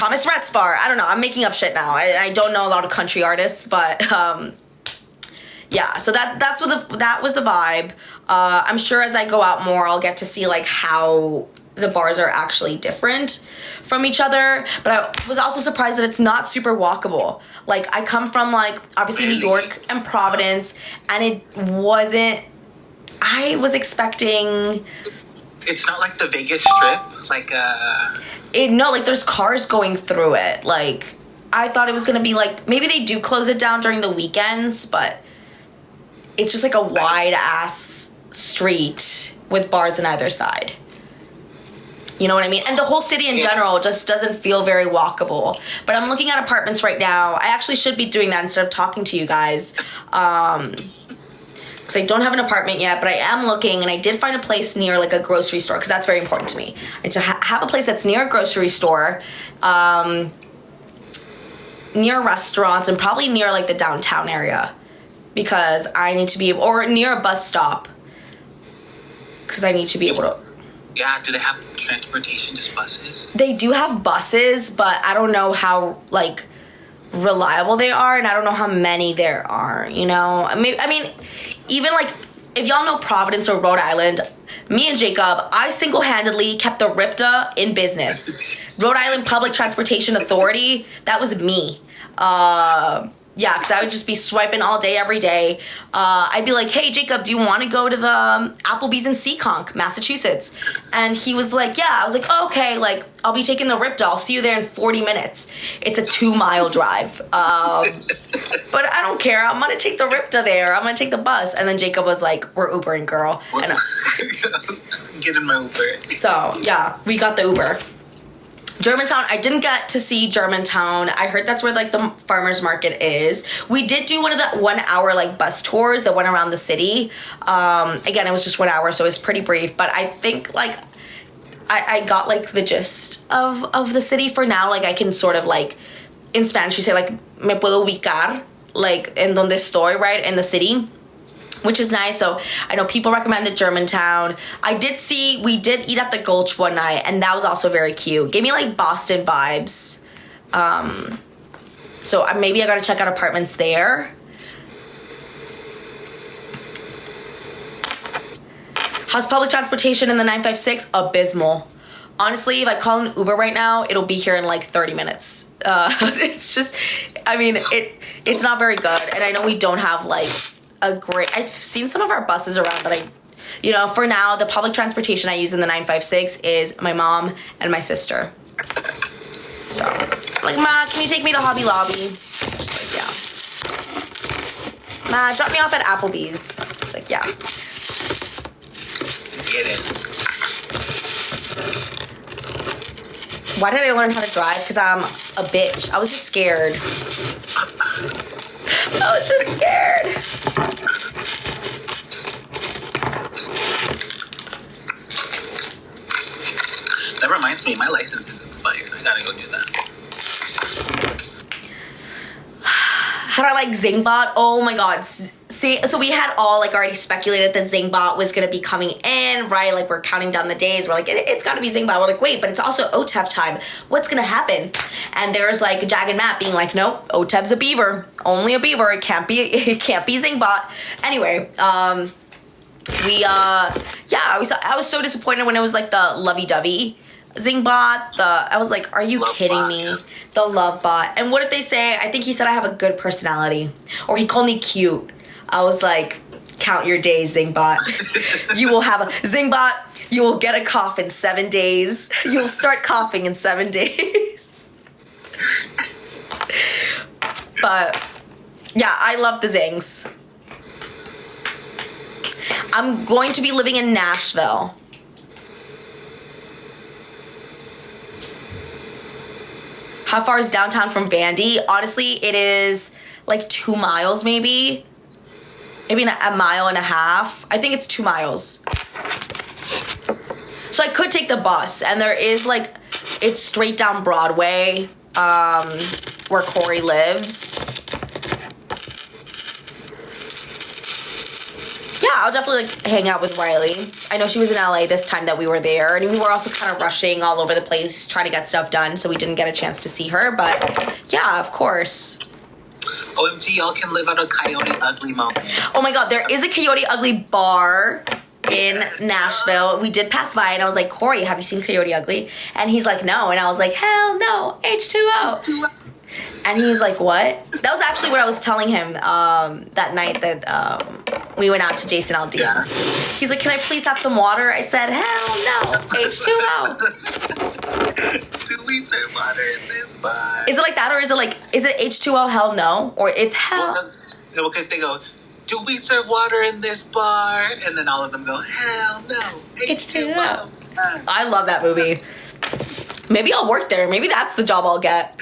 Thomas Rhett's bar. I don't know. I'm making up shit now. I don't know a lot of country artists, but yeah. So that was the vibe. I'm sure as I go out more, I'll get to see like how the bars are actually different from each other. But I was also surprised that it's not super walkable. Like I come from like obviously New York and Providence, and it wasn't. I was expecting. It's not like the Vegas Strip, like No, like there's cars going through it. Like I thought it was gonna be like maybe they do close it down during the weekends, but it's just like a wide ass street with bars on either side. You know what I mean? And the whole city in general just doesn't feel very walkable. But I'm looking at apartments right now. I actually should be doing that instead of talking to you guys. Because I don't have an apartment yet, but I am looking, and I did find a place near like a grocery store, because that's very important to me. And to have a place that's near a grocery store, near restaurants, and probably near like the downtown area, because I need to be able, or near a bus stop, because I need to be able to. Yeah, do they have transportation, just buses? They do have buses, but I don't know how like reliable they are, and I don't know how many there are, you know? I mean, even like, if y'all know Providence or Rhode Island, me and Jacob, I single-handedly kept the RIPTA in business. Rhode Island Public Transportation Authority, that was me. Yeah, because I would just be swiping all day, every day. I'd be like, hey, Jacob, do you want to go to the Applebee's in Seekonk, Massachusetts? And he was like, yeah. I was like, oh, okay, like, I'll be taking the RIPTA. I'll see you there in 40 minutes. It's a 2-mile drive. But I don't care. I'm going to take the RIPTA there. I'm going to take the bus. And then Jacob was like, we're Ubering, girl. And Get in my Uber. So, yeah, we got the Uber. Germantown, I didn't get to see Germantown. I heard that's where like the farmers market is. We did do one of the 1 hour like bus tours that went around the city. Again, it was just 1 hour, so it was pretty brief, but I think like I got like the gist of the city for now. Like I can sort of like, in Spanish you say like me puedo ubicar, like en donde estoy, right, in the city, which is nice. So I know people recommended Germantown. We did eat at the Gulch one night, and that was also very cute. Gave me like Boston vibes. So maybe I gotta check out apartments there. How's public transportation in the 956? Abysmal. Honestly, if I call an Uber right now, it'll be here in like 30 minutes. It's just, I mean, it's not very good. And I know we don't have like I've seen some of our buses around, but for now, the public transportation I use in the 956 is my mom and my sister. So, I'm like, Ma, can you take me to Hobby Lobby? She's like, yeah. Ma, drop me off at Applebee's. It's like, yeah. Get it. Why did I learn how to drive? Because I'm a bitch. I was just scared. I was just scared. That reminds me, my license is expired. I gotta go do that. How do I like Zingbot? Oh my god. See, so we had all like already speculated that Zingbot was gonna be coming in, right? Like we're counting down the days. We're like, it's gotta be Zingbot. We're like, wait, but it's also OTEV time. What's gonna happen? And there's like Jag and Matt being like, nope, OTEV's a beaver. Only a beaver. It can't be Zingbot. Anyway, I was so disappointed when it was like the lovey-dovey Zingbot. I was like, are you love kidding bot, me? yeah. The love bot. And what did they say? I think he said I have a good personality. Or he called me cute. I was like, count your days, Zingbot. You will have a Zingbot. You will get a cough in 7 days. You'll start coughing in 7 days. But yeah, I love the Zings. I'm going to be living in Nashville. How far is downtown from Vandy? Honestly, it is like 2 miles maybe. Maybe a mile and a half. I think it's 2 miles. So I could take the bus, and there is like, it's straight down Broadway, where Corey lives. Yeah, I'll definitely like hang out with Riley. I know she was in LA this time that we were there, and we were also kind of rushing all over the place trying to get stuff done, so we didn't get a chance to see her. But yeah, of course. OMG, y'all can live out a Coyote Ugly moment. Oh my God, there is a Coyote Ugly bar in Nashville. We did pass by, and I was like, Corey, have you seen Coyote Ugly? And he's like, no. And I was like, hell no, H2O. And he's like, what? That was actually what I was telling him that night that we went out to Jason Aldean's. Yeah. He's like, can I please have some water? I said, hell no, H2O. Do we serve water in this bar? Is it like that, or is it H2O, hell no? Or it's hell... Well, because they go, do we serve water in this bar? And then all of them go, hell no, H2O. I love that movie. Maybe I'll work there. Maybe that's the job I'll get.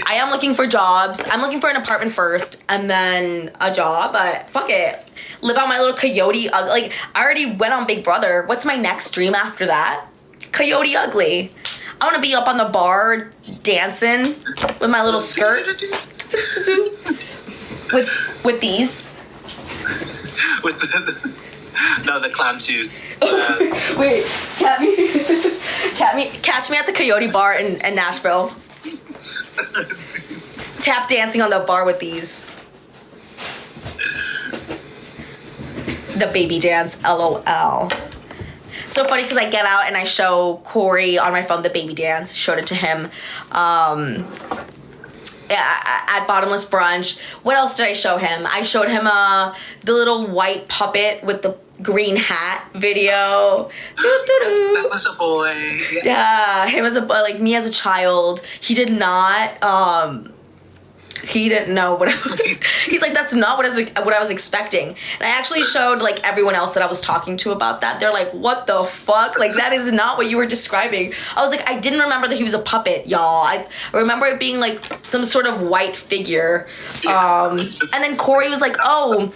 I am looking for jobs. I'm looking for an apartment first and then a job, but fuck it. Live out my little Coyote Ugly. Like, I already went on Big Brother. What's my next dream after that? Coyote Ugly. I want to be up on the bar dancing with my little skirt. with these. With the clown shoes. Wait, catch me at the Coyote Bar in Nashville. Tap dancing on the bar with these. The baby dance, LOL. So funny because I get out and I show Corey on my phone the baby dance. Showed it to him. At Bottomless Brunch. What else did I show him? I showed him the little white puppet with the green hat video. That was a boy. Yeah, him as a boy, like me as a child. He did not. He didn't know what I was. He's like, that's not what I was expecting. And I actually showed like everyone else that I was talking to about that. They're like, what the fuck? Like, that is not what you were describing. I was like, I didn't remember that he was a puppet, y'all. I remember it being like some sort of white figure. And then Corey was like, oh,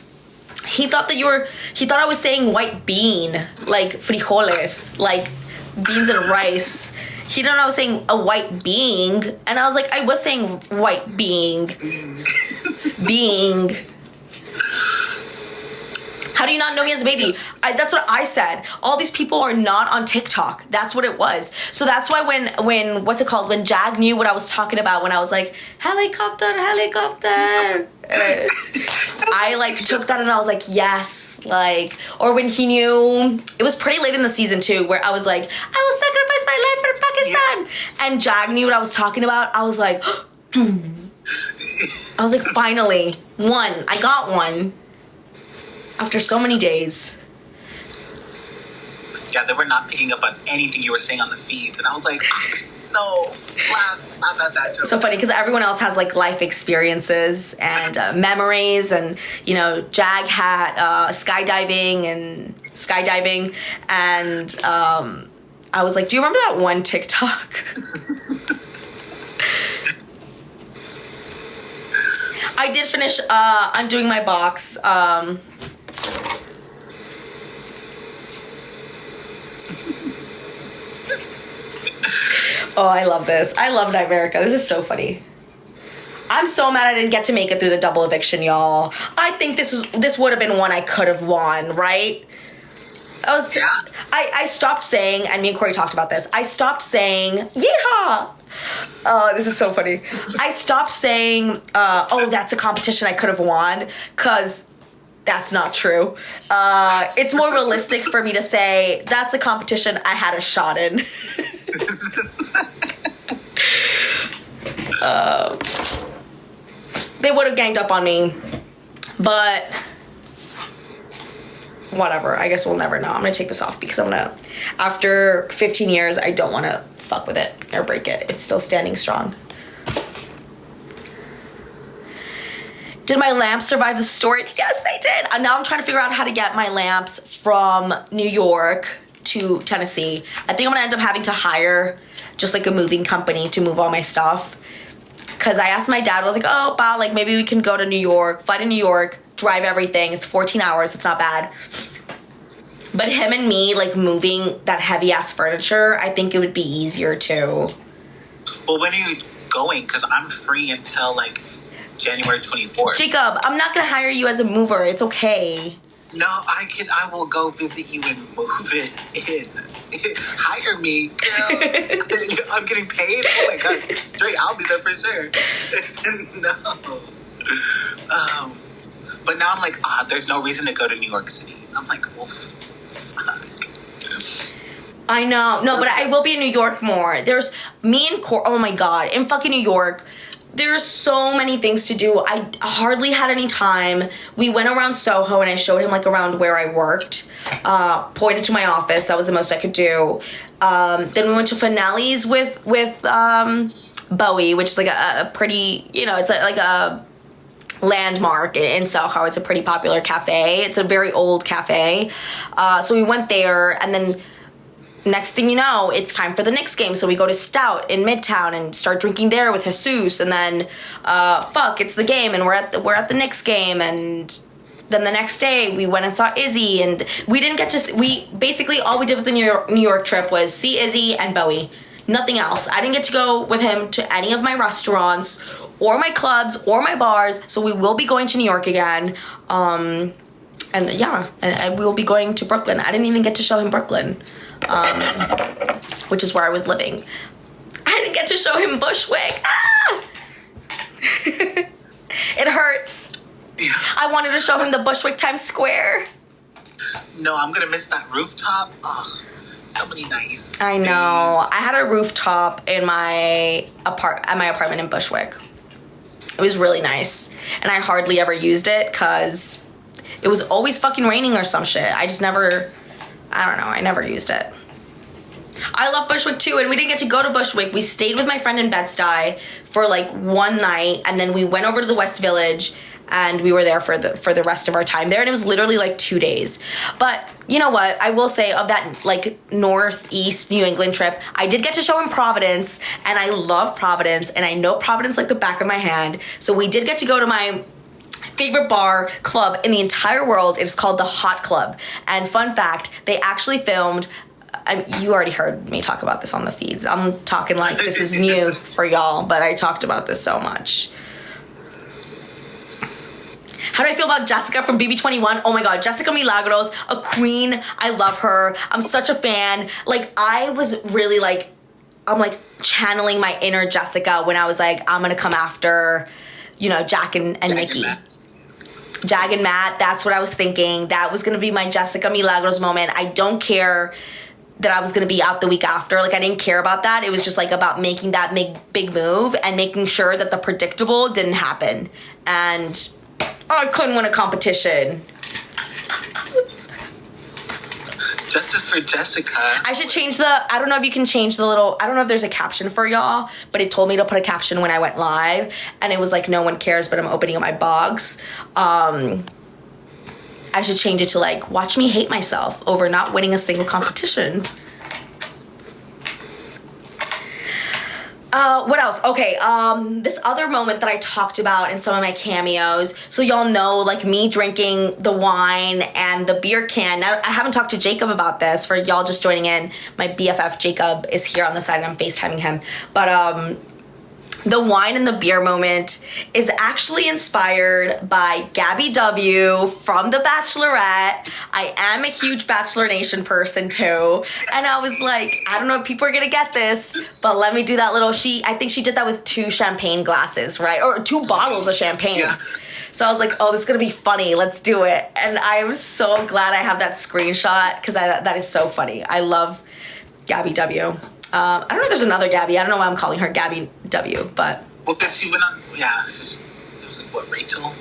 he thought I was saying white bean, like frijoles, like beans and rice. He didn't know I was saying a white being. And I was like, I was saying white being. Being. How do you not know me as a baby? That's what I said. All these people are not on TikTok. That's what it was. So that's why when what's it called? When Jag knew what I was talking about, when I was like, helicopter. I like took that and I was like, yes. Like, or when he knew, it was pretty late in the season too, where I was like, I will sacrifice my life for Pakistan. And Jag knew what I was talking about. I was like, finally, one. I got one. After so many days. Yeah, they were not picking up on anything you were saying on the feeds. And I was like, no, laugh at that joke. So funny, because everyone else has, like, life experiences and memories. And, you know, Jag had skydiving. And I was like, do you remember that one TikTok? I did finish undoing my box. Oh, I love this. I love America. This is so funny. I'm so mad I didn't get to make it through the double eviction, y'all. I think this would have been one I could have won, right? I stopped saying, and me and Corey talked about this, I stopped saying, yeehaw! Oh, this is so funny. I stopped saying, oh, that's a competition I could have won, because that's not true. It's more realistic for me to say, that's a competition I had a shot in. They would have ganged up on me, but whatever. I guess we'll never know. I'm gonna take this off because after 15 years, I don't want to fuck with it or break it. It's still standing strong. Did my lamps survive the storage? Yes, they did. And now I'm trying to figure out how to get my lamps from New York to Tennessee. I think I'm gonna end up having to hire just like a moving company to move all my stuff. Cause I asked my dad, I was like, oh, Pa, like maybe we can go to New York, fly to New York, drive everything. It's 14 hours, it's not bad. But him and me, like moving that heavy ass furniture, I think it would be easier too. Well, when are you going? Cause I'm free until like January 24th. Jacob, I'm not gonna hire you as a mover. It's okay. No, I will go visit you and move it in. Hire me, girl. I'm getting paid. Oh my god, Dre, I'll be there for sure. No. But now I'm like, there's no reason to go to New York City. I'm like, well, fuck. I know. No, but I will be in New York more. There's me and oh my god, in fucking New York. There's so many things to do. I hardly had any time. We went around Soho and I showed him like around where I worked. Pointed to my office. That was the most I could do. Then we went to Finale's with Bowie, which is like a pretty, it's like a landmark in Soho. It's a pretty popular cafe. It's a very old cafe. So we went there, and then next thing you know, it's time for the Knicks game. So we go to Stout in Midtown and start drinking there with Jesus. And then, it's the game, and we're at the Knicks game. And then the next day we went and saw Izzy, and we didn't get to. Basically all we did with the New York trip was see Izzy and Bowie. Nothing else. I didn't get to go with him to any of my restaurants or my clubs or my bars. So we will be going to New York again. And we will be going to Brooklyn. I didn't even get to show him Brooklyn, which is where I was living. I didn't get to show him Bushwick. It hurts. Yeah. I wanted to show him the Bushwick Times Square. No, I'm gonna miss that rooftop. Oh, so many nice. I know. days. I had a rooftop in my apartment in Bushwick. It was really nice, and I hardly ever used it because it was always fucking raining or some shit. I never used it. I love Bushwick too, and we didn't get to go to Bushwick. We stayed with my friend in Bed-Stuy for like one night, and then we went over to the West Village, and we were there for the rest of our time there, and it was literally like 2 days. But you know what? I will say, of that like northeast New England trip, I did get to show him Providence, and I love Providence, and I know Providence like the back of my hand. So we did get to go to my favorite bar club in the entire world. It's called the Hot Club. And fun fact, they actually filmed, you already heard me talk about this on the feeds. I'm talking like this is new for y'all, but I talked about this so much. How do I feel about Jessica from Bb25? Oh my god, Jessica Milagros, a queen. I love her. I'm such a fan. Like, I was really like, I'm like channeling my inner Jessica when I was like, I'm gonna come after, Jack and Nikki. Jag and Matt, that's what I was thinking. That was gonna be my Jessica Milagros moment. I don't care that I was gonna be out the week after. Like, I didn't care about that. It was just like about making that big move and making sure that the predictable didn't happen. And I couldn't win a competition. Justice for Jessica. I should change I don't know if you can change the little, I don't know if there's a caption for y'all, but it told me to put a caption when I went live, and it was like, no one cares, but I'm opening up my box. I should change it to like, watch me hate myself over not winning a single competition. What else? Okay, this other moment that I talked about in some of my cameos. So y'all know, like, me drinking the wine and the beer can. Now, I haven't talked to Jacob about this. For y'all just joining in, my BFF Jacob is here on the side and I'm FaceTiming him. But, the wine and the beer moment is actually inspired by Gabby W from The Bachelorette. I am a huge Bachelor Nation person too. And I was like, I don't know if people are gonna get this, but let me do that little, I think she did that with 2 champagne glasses, right? Or 2 bottles of champagne. Yeah. So I was like, oh, this is gonna be funny, let's do it. And I am so glad I have that screenshot, because that is so funny. I love Gabby W. I don't know if there's another Gabby. I don't know why I'm calling her Gabby W, but... Well, because she went on... Yeah, it was what, Rachel?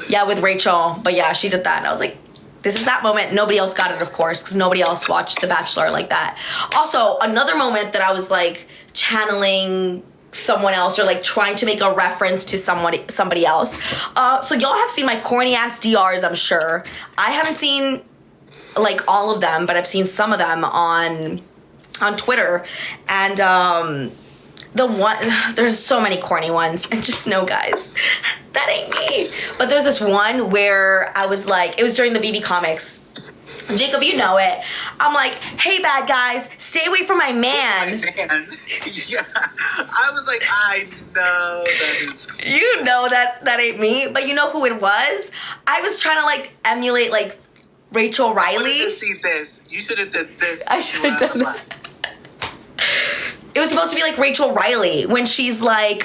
Yeah, with Rachel. But yeah, she did that. And I was like, this is that moment. Nobody else got it, of course, because nobody else watched The Bachelor like that. Also, another moment that I was, like, channeling someone else or, like, trying to make a reference to somebody else. So y'all have seen my corny-ass DRs, I'm sure. I haven't seen, like, all of them, but I've seen some of them on Twitter, and there's so many corny ones, and just no, guys, that ain't me. But there's this one where I was like, it was during the BB Comics. Jacob, you know it. I'm like, hey, bad guys, stay away from my man. Yeah, I was like, I know that is. You know that ain't me, but you know who it was? I was trying to like emulate like Rachel Riley. I wanted to see this. You should have did this. I should have done that. It was supposed to be like Rachel Riley when she's like,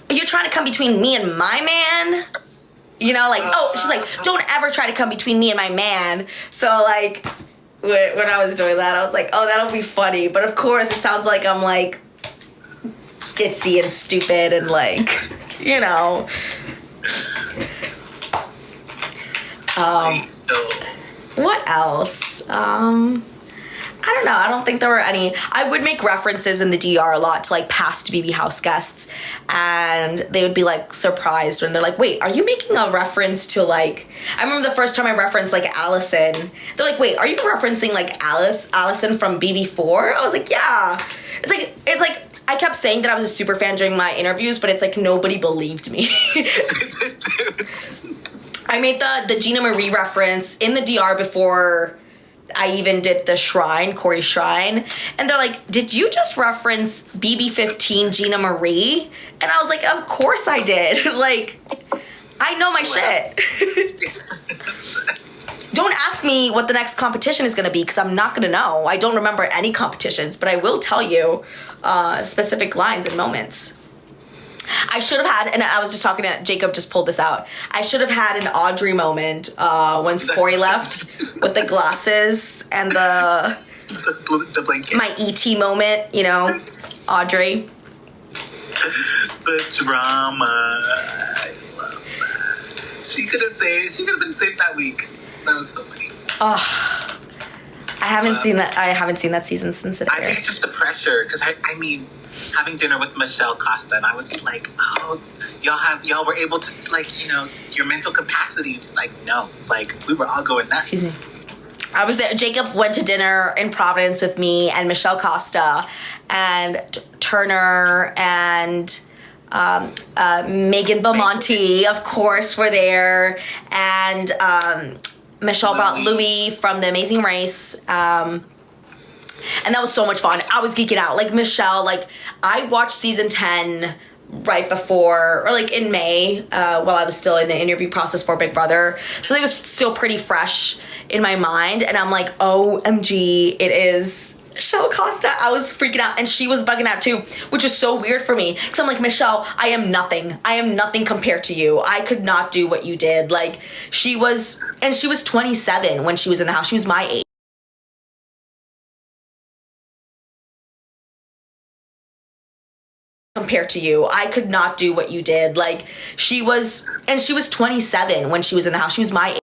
you're trying to come between me and my man. You know, like, she's like, don't ever try to come between me and my man. So, like, when I was doing that, I was like, oh, that'll be funny. But, of course, it sounds like I'm, like, ditzy and stupid and, like, you know. What else? I don't know. I don't think there were any. I would make references in the DR a lot to like past BB House guests, and they would be like surprised when they're like, "Wait, are you making a reference to like?" I remember the first time I referenced like Allison. They're like, "Wait, are you referencing like Allison from BB4?" I was like, "Yeah." It's like I kept saying that I was a super fan during my interviews, but it's like nobody believed me. I made the Gina Marie reference in the DR before I even did the shrine, Corey's shrine. And they're like, did you just reference Bb25 Gina Marie? And I was like, of course I did. Like, I know my shit. Don't ask me what the next competition is going to be because I'm not going to know. I don't remember any competitions, but I will tell you specific lines and moments. I should have had, and I was just talking to Jacob, just pulled this out. I should have had an Audrey moment once Corey left with the glasses and the blanket. My ET moment, you know, Audrey. The drama. I love that. She could have been safe that week. That was so funny. Oh, I haven't seen that. I haven't seen that season since it aired. I think it's just the pressure, because I mean, having dinner with Michelle Costa, and I was like, oh, y'all were able to, like, you know, your mental capacity, just like, no, like, we were all going nuts. Excuse me. I was there. Jacob went to dinner in Providence with me and Michelle Costa and Turner and Megan Belmonte, of course, were there, and Michelle brought Louis from The Amazing Race. And that was so much fun. I was geeking out. Like, Michelle, like, I watched season 10 right before, or like in May, while I was still in the interview process for Big Brother. So it was still pretty fresh in my mind. And I'm like, OMG, it is Michelle Costa. I was freaking out. And she was bugging out too, which is so weird for me. Because I'm like, Michelle, I am nothing. I am nothing compared to you. I could not do what you did. Like, she was 27 when she was in the house. She was my age. Compared to you, I could not do what you did. Like, she was 27 when she was in the house. She was my age.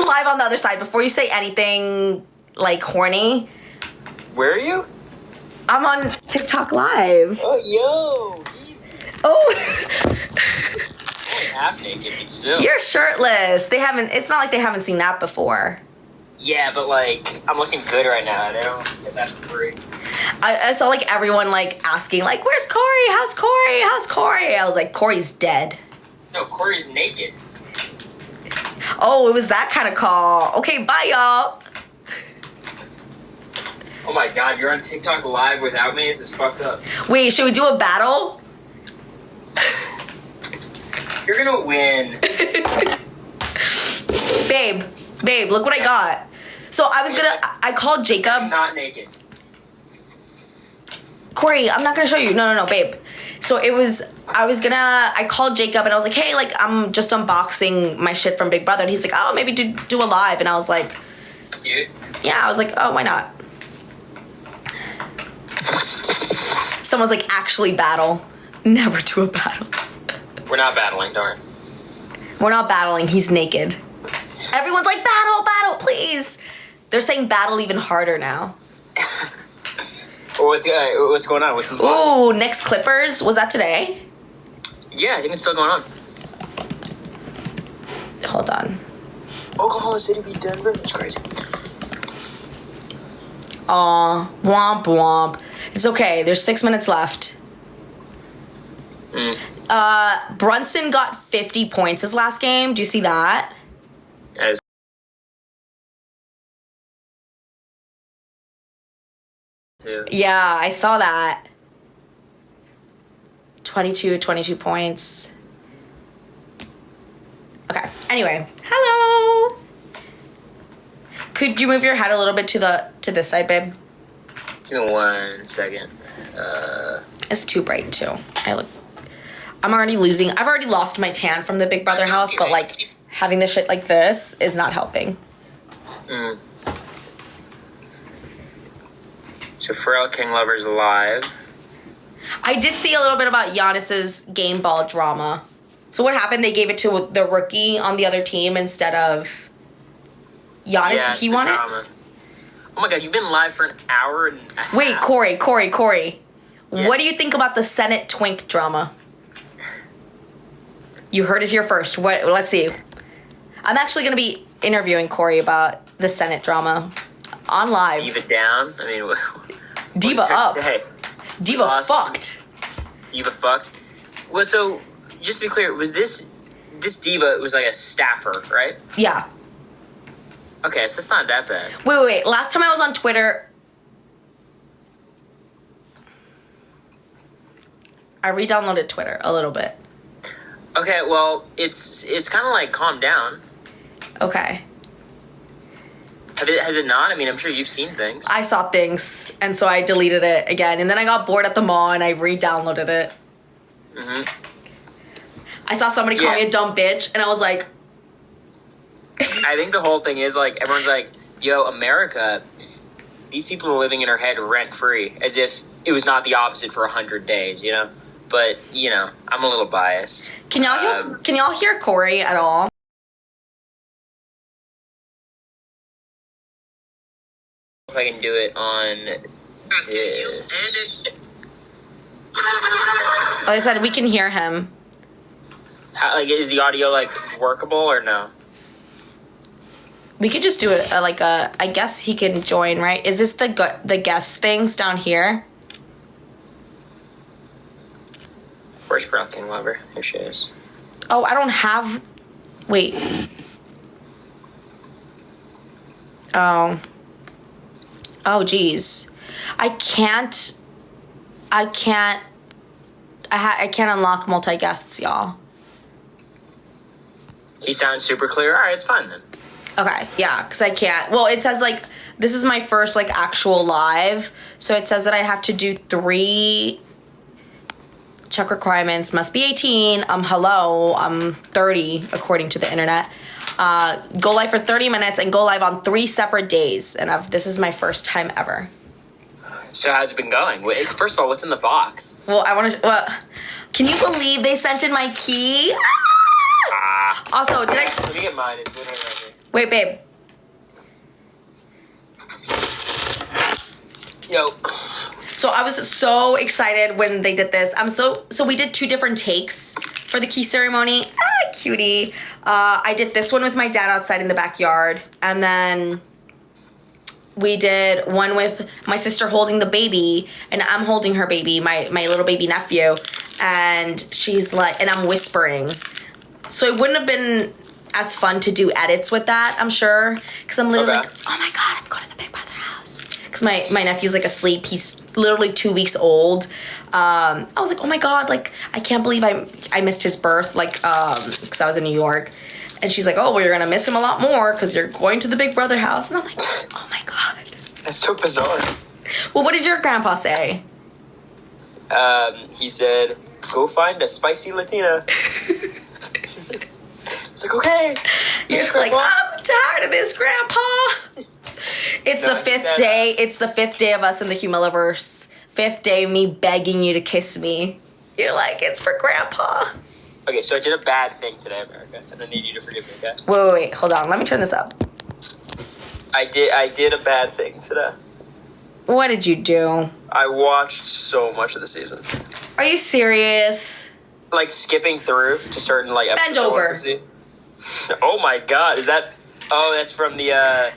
Live on the other side before you say anything like horny. Where are you? I'm on TikTok Live. Oh, yo, easy. Oh. Half naked, but still. You're shirtless. It's not like they haven't seen that before. Yeah, but like, I'm looking good right now. They don't get that for free. I saw like everyone like asking like, where's Corey? How's Corey? How's Corey? I was like, Corey's dead. No, Corey's naked. Oh, it was that kind of call. Okay, bye y'all. Oh my god, you're on TikTok Live without me? This is fucked up. Wait, should we do a battle? You're gonna win. Babe, look what I got. So I called Jacob. I'm not naked. Corey, I'm not gonna show you. No, babe. So I called Jacob and I was like, hey, like, I'm just unboxing my shit from Big Brother. And he's like, oh, maybe do a live. And I was like, Cute. yeah, I was like, oh, why not? Someone's like, actually battle. Never do a battle. We're not battling, darn. We're not battling. He's naked. Everyone's like, battle, please. They're saying battle even harder now. What's going on? What's in the box? Oh, next Clippers. Was that today? Yeah, I think it's still going on. Hold on. Oklahoma City beat Denver? That's crazy. Aw, womp womp. It's okay. There's 6 minutes left. Brunson got 50 points his last game. Do you see that? As too. Yeah, I saw that. 22 points. Okay. Anyway, hello. Could you move your head a little bit to this side, babe? Give me 1 second. It's too bright too. I'm already losing. I've already lost my tan from the Big Brother house, but like having this shit like this is not helping. So Pharrell King Lover's live. I did see a little bit about Giannis's game ball drama. So what happened? They gave it to the rookie on the other team instead of Giannis. Yeah, Did he want it? Oh my god, you've been live for an hour and a half. Wait, Corey. Yeah. What do you think about the Senate twink drama? You heard it here first. Let's see. I'm actually going to be interviewing Corey about the Senate drama on live. Diva down? I mean, Diva up. Say? Diva Awesome. fucked. Diva fucked? Well, so, just to be clear, was this Diva was like a staffer, right? Yeah. Okay, so it's not that bad. Wait. Last time I was on Twitter, I re-downloaded Twitter a little bit. Okay, well, it's kind of like calmed down. Okay. Has it not? I mean, I'm sure you've seen things. I saw things, and so I deleted it again. And then I got bored at the mall, and I re-downloaded it. I saw somebody call me a dumb bitch, and I was like... I think the whole thing is, like, everyone's like, yo, America, these people are living in her head rent-free, as if it was not the opposite for 100 days, you know? But, you know, I'm a little biased. Can y'all hear Corey at all? If I can do it on... Like I said, we can hear him. Is the audio, like, workable or no? We could just do it I guess he can join, right? Is this the guest things down here? Where's Pharrell King Lover? Here she is. Oh, I don't have... Wait. Oh. Oh, geez. I can't unlock multi-guests, y'all. He sounds super clear. All right, it's fine then. Okay, yeah, because I can't. Well, it says, like, this is my first, like, actual live. So it says that I have to do 3... Check requirements, must be 18. Hello, I'm 30, according to the internet. Go live for 30 minutes and go live on 3 separate days. And this is my first time ever. So how's it been going? First of all, what's in the box? Well, can you believe they sent in my key? Also, did I... Let me get mine. It's literally right here. Wait, babe. Yo. So I was so excited when they did this. So we did 2 different takes for the key ceremony. Cutie. I did this one with my dad outside in the backyard. And then we did one with my sister holding the baby. And I'm holding her baby, my little baby nephew. And she's like, and I'm whispering. So it wouldn't have been as fun to do edits with that, I'm sure. Because I'm literally like, oh my God, I'm going to the Big Brother house. Because my nephew's like asleep. He's literally 2 weeks old. I was like, oh my God, like, I can't believe I missed his birth, like, because I was in New York. And she's like, oh, well, you're going to miss him a lot more because you're going to the Big Brother house. And I'm like, oh my God. That's so bizarre. Well, what did your grandpa say? He said, go find a spicy Latina. It's like, okay. You're like, I'm tired of this, Grandpa. It's the 5th day. It's the 5th day of us in the Humiliverse. 5th day of me begging you to kiss me. You're like, it's for Grandpa. Okay, so I did a bad thing today, America, and I need you to forgive me, okay? Wait. Hold on. Let me turn this up. I did a bad thing today. What did you do? I watched so much of the season. Are you serious? Like, skipping through to certain, like, episodes Bend over. I wanted to see. Oh my God, is that... Oh, that's from the,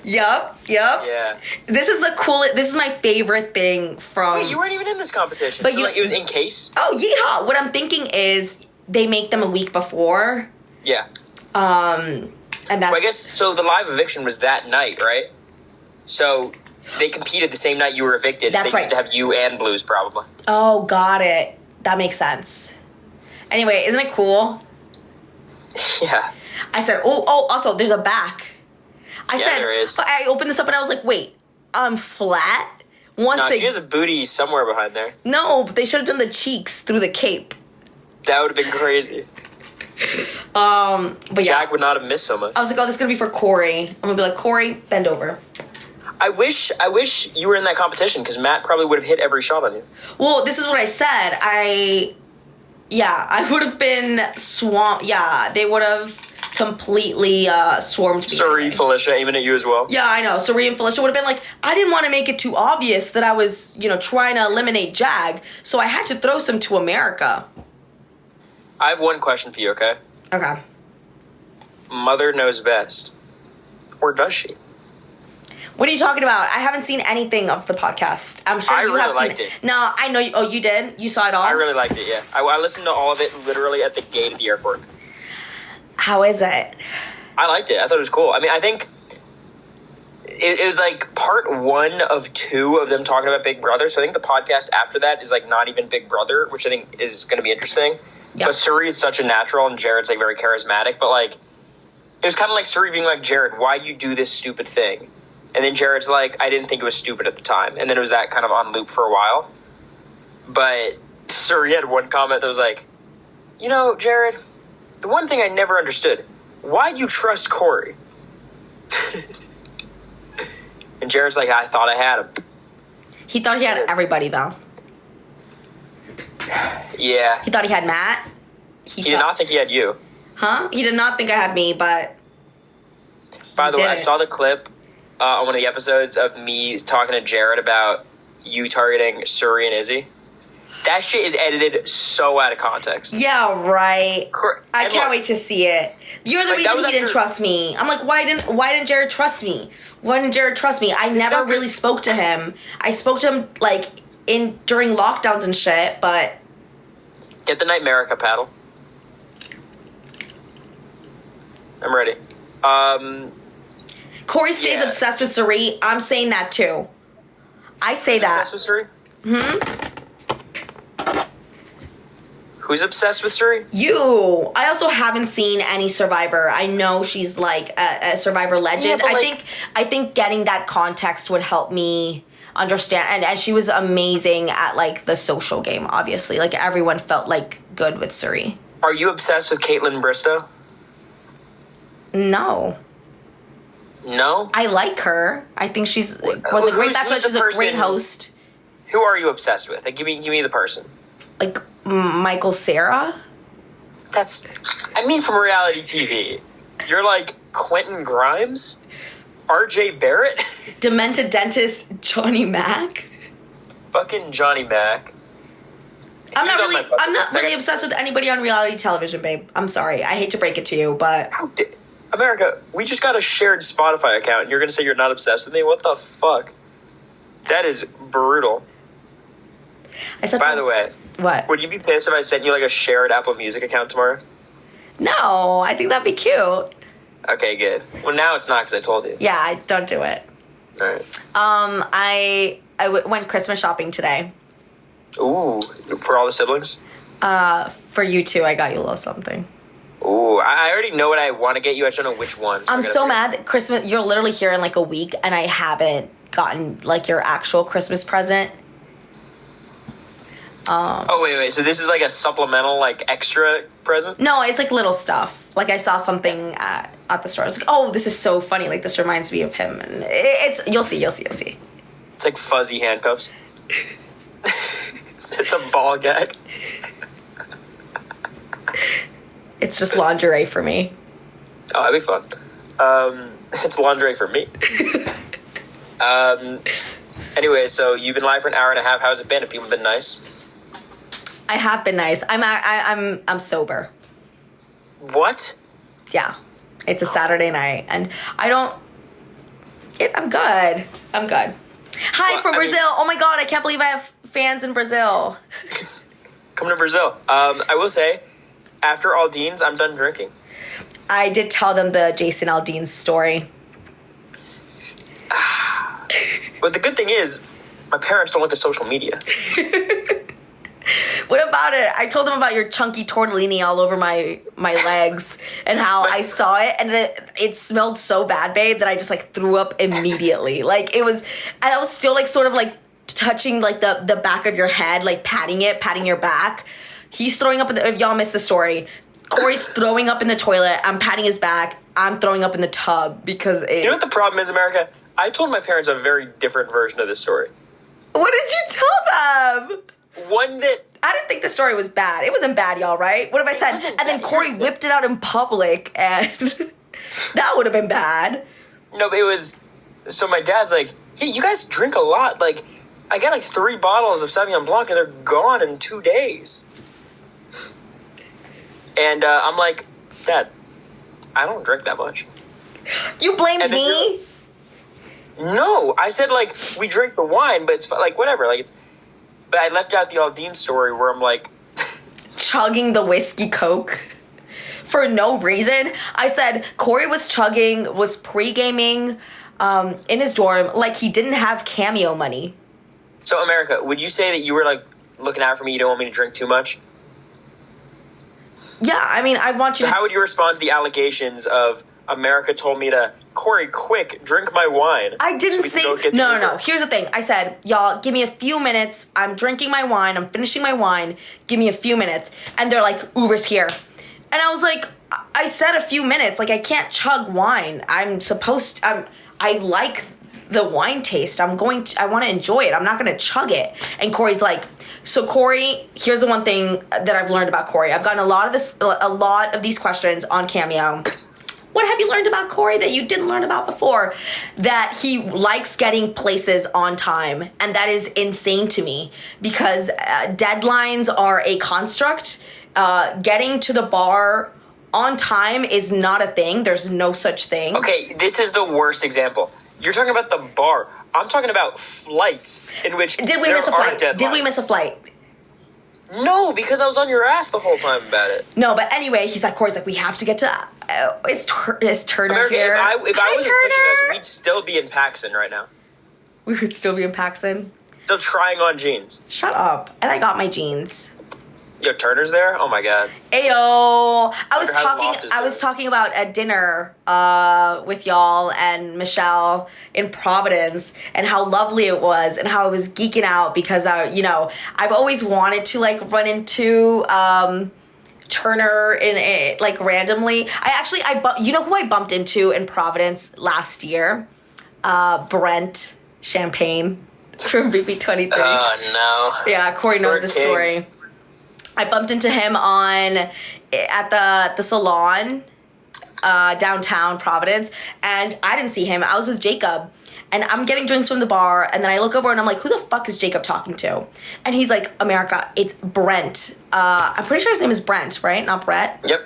Yup. Yeah. This is the coolest... This is my favorite thing from... Wait, you weren't even in this competition. But So, like, it was in case? Oh, yeehaw. What I'm thinking is they make them a week before. Yeah. And that's... Well, I guess, so the live eviction was that night, right? So, they competed the same night you were evicted. That's so they right. used to have you and Blues, probably. Oh, got it. That makes sense. Anyway, isn't it cool? Yeah. I said, oh, also, there's a back. I said, there is. But I opened this up and I was like, wait, I'm flat? No, she has a booty somewhere behind there. No, but they should have done the cheeks through the cape. That would have been crazy. But yeah. Jack would not have missed so much. I was like, oh, this is going to be for Corey. I'm going to be like, Corey, bend over. I wish you were in that competition, because Matt probably would have hit every shot on you. Well, this is what I said. I would have been swamped. Yeah, they would have completely swarmed me. Sorry, Felicia, aiming at you as well. Yeah, I know. Sari and Felicia would have been like, I didn't want to make it too obvious that I was, trying to eliminate Jag, so I had to throw some to America. I have one question for you, okay? Okay. Mother knows best. Or does she? What are you talking about? I haven't seen anything of the podcast. I'm sure you have seen liked it. No, I know. You did? You saw it all? I really liked it, yeah. I listened to all of it literally at the gate of the airport. How is it? I liked it. I thought it was cool. I mean, I think it was like part 1 of 2 of them talking about Big Brother. So I think the podcast after that is like not even Big Brother, which I think is going to be interesting. Yeah. But Suri is such a natural and Jared's like very charismatic. But like, it was kind of like Suri being like, Jared, why you do this stupid thing? And then Jared's like, I didn't think it was stupid at the time. And then it was that kind of on loop for a while. But Suri had one comment that was like, Jared, the one thing I never understood, why'd you trust Corey? And Jared's like, I thought I had him. He thought he had everybody, though. Yeah. He thought he had Matt. He did not think he had you. Huh? He did not think I had me, but... By the way, I saw the clip on one of the episodes of me talking to Jared about you targeting Suri and Izzy. That shit is edited so out of context. Yeah, right. I can't wait to see it. You're the reason he didn't trust me. I'm like, why didn't Jared trust me? Why didn't Jared trust me? I never really spoke to him. I spoke to him like during lockdowns and shit, but get the Night America paddle. I'm ready. Corey stays obsessed with Suri. I'm saying that too. I say that. Obsessed with Suri? Who's obsessed with Suri? You. I also haven't seen any Survivor. I know she's like a Survivor legend. Yeah, I think getting that context would help me understand. And she was amazing at like the social game, obviously. Like everyone felt like good with Suri. Are you obsessed with Caitlin Bristow? No. No? I like her. I think was a great bachelorette. She's a great host. Who are you obsessed with? Like, give me the person. Like Michael Cera? I mean from reality TV. You're like Quentin Grimes? RJ Barrett? Demented dentist Johnny Mac? Fucking Johnny Mac. I'm not really obsessed with anybody on reality television, babe. I'm sorry. I hate to break it to you, but... America, we just got a shared Spotify account, and you're going to say you're not obsessed with me? What the fuck? That is brutal. By the way... What? Would you be pissed if I sent you like a shared Apple Music account tomorrow? No, I think that'd be cute. Okay, good. Well, now it's not because I told you. Yeah, don't do it. All right. I went Christmas shopping today. Ooh, for all the siblings? For you too, I got you a little something. Ooh, I already know what I want to get you. I just don't know which one. I'm so mad that Christmas, you're literally here in like a week and I haven't gotten like your actual Christmas present. Oh, wait. So this is like a supplemental, like extra present? No, it's like little stuff. Like I saw something at the store. I was like, oh, this is so funny. Like this reminds me of him. And you'll see. It's like fuzzy handcuffs. It's a ball gag. It's just lingerie for me. Oh, that'd be fun. It's lingerie for me. Anyway, so you've been live for an hour and a half. How's it been? Have people been nice? I have been nice. I'm sober. What? Yeah. It's a Saturday night and I'm good. Hi from Brazil. Oh my God, I can't believe I have fans in Brazil. Come to Brazil. I will say, after Aldine's, I'm done drinking. I did tell them the Jason Aldean story. But the good thing is, my parents don't look at social media. What about it? I told them about your chunky tortellini all over my legs and how I saw it and it smelled so bad, babe, that I just like threw up immediately. Like it was, and I was still like sort of like touching like the back of your head, like patting your back. He's throwing up if y'all missed the story, Corey's throwing up in the toilet. I'm patting his back. I'm throwing up in the tub because You know what the problem is, America? I told my parents a very different version of this story. What did you tell them? One that... I didn't think the story was bad. It wasn't bad, y'all, right? What if I said, and then Corey whipped it out in public, and that would have been bad. No, but it was... So my dad's like, yeah, you guys drink a lot. Like, I got like 3 bottles of Sauvignon Blanc, and they're gone in 2 days. And I'm like, Dad, I don't drink that much. You blamed me? No, I said, like, we drink the wine, but it's, like, whatever. Like, it's... But I left out the Aldine story where I'm like... chugging the whiskey Coke for no reason. I said Corey was pre-gaming in his dorm like he didn't have Cameo money. So, America, would you say that you were, like, looking out for me, you don't want me to drink too much? Yeah, I mean, I want you So how would you respond to the allegations of America told me to, Corey, quick, drink my wine? I didn't say... No. Here's the thing. I said, y'all, give me a few minutes. I'm drinking my wine. I'm finishing my wine. Give me a few minutes. And they're like, Uber's here. And I was like, I said a few minutes. Like, I can't chug wine. I like the wine taste. I want to enjoy it. I'm not going to chug it. And Corey's like... So Corey, here's the one thing that I've learned about Corey. I've gotten a lot of these questions on Cameo. What have you learned about Corey that you didn't learn about before? That he likes getting places on time. And that is insane to me because deadlines are a construct. Getting to the bar on time is not a thing. There's no such thing. Okay, this is the worst example. You're talking about the bar. I'm talking about flights in which Did we miss a flight? Did we miss a flight? No, because I was on your ass the whole time about it. No, but anyway, Corey's like, we have to get to... is Turner America, here? If I wasn't Turner? pushing us, we'd still be in Paxson right now. We would still be in Paxson? Still trying on jeans. Shut up. And I got my jeans. Yo, Turner's there? Oh my god. Ayo. I was talking about a dinner with y'all and Michelle in Providence and how lovely it was and how I was geeking out because I've always wanted to like run into Turner in like randomly. You know who I bumped into in Providence last year? Brent Champagne from Bb25. Oh no. Yeah, Corey knows this story. I bumped into him at the salon downtown Providence, and I didn't see him. I was with Jacob, and I'm getting drinks from the bar, and then I look over and I'm like, who the fuck is Jacob talking to? And he's like, America, it's Brent. I'm pretty sure his name is Brent, right? Not Brett? Yep.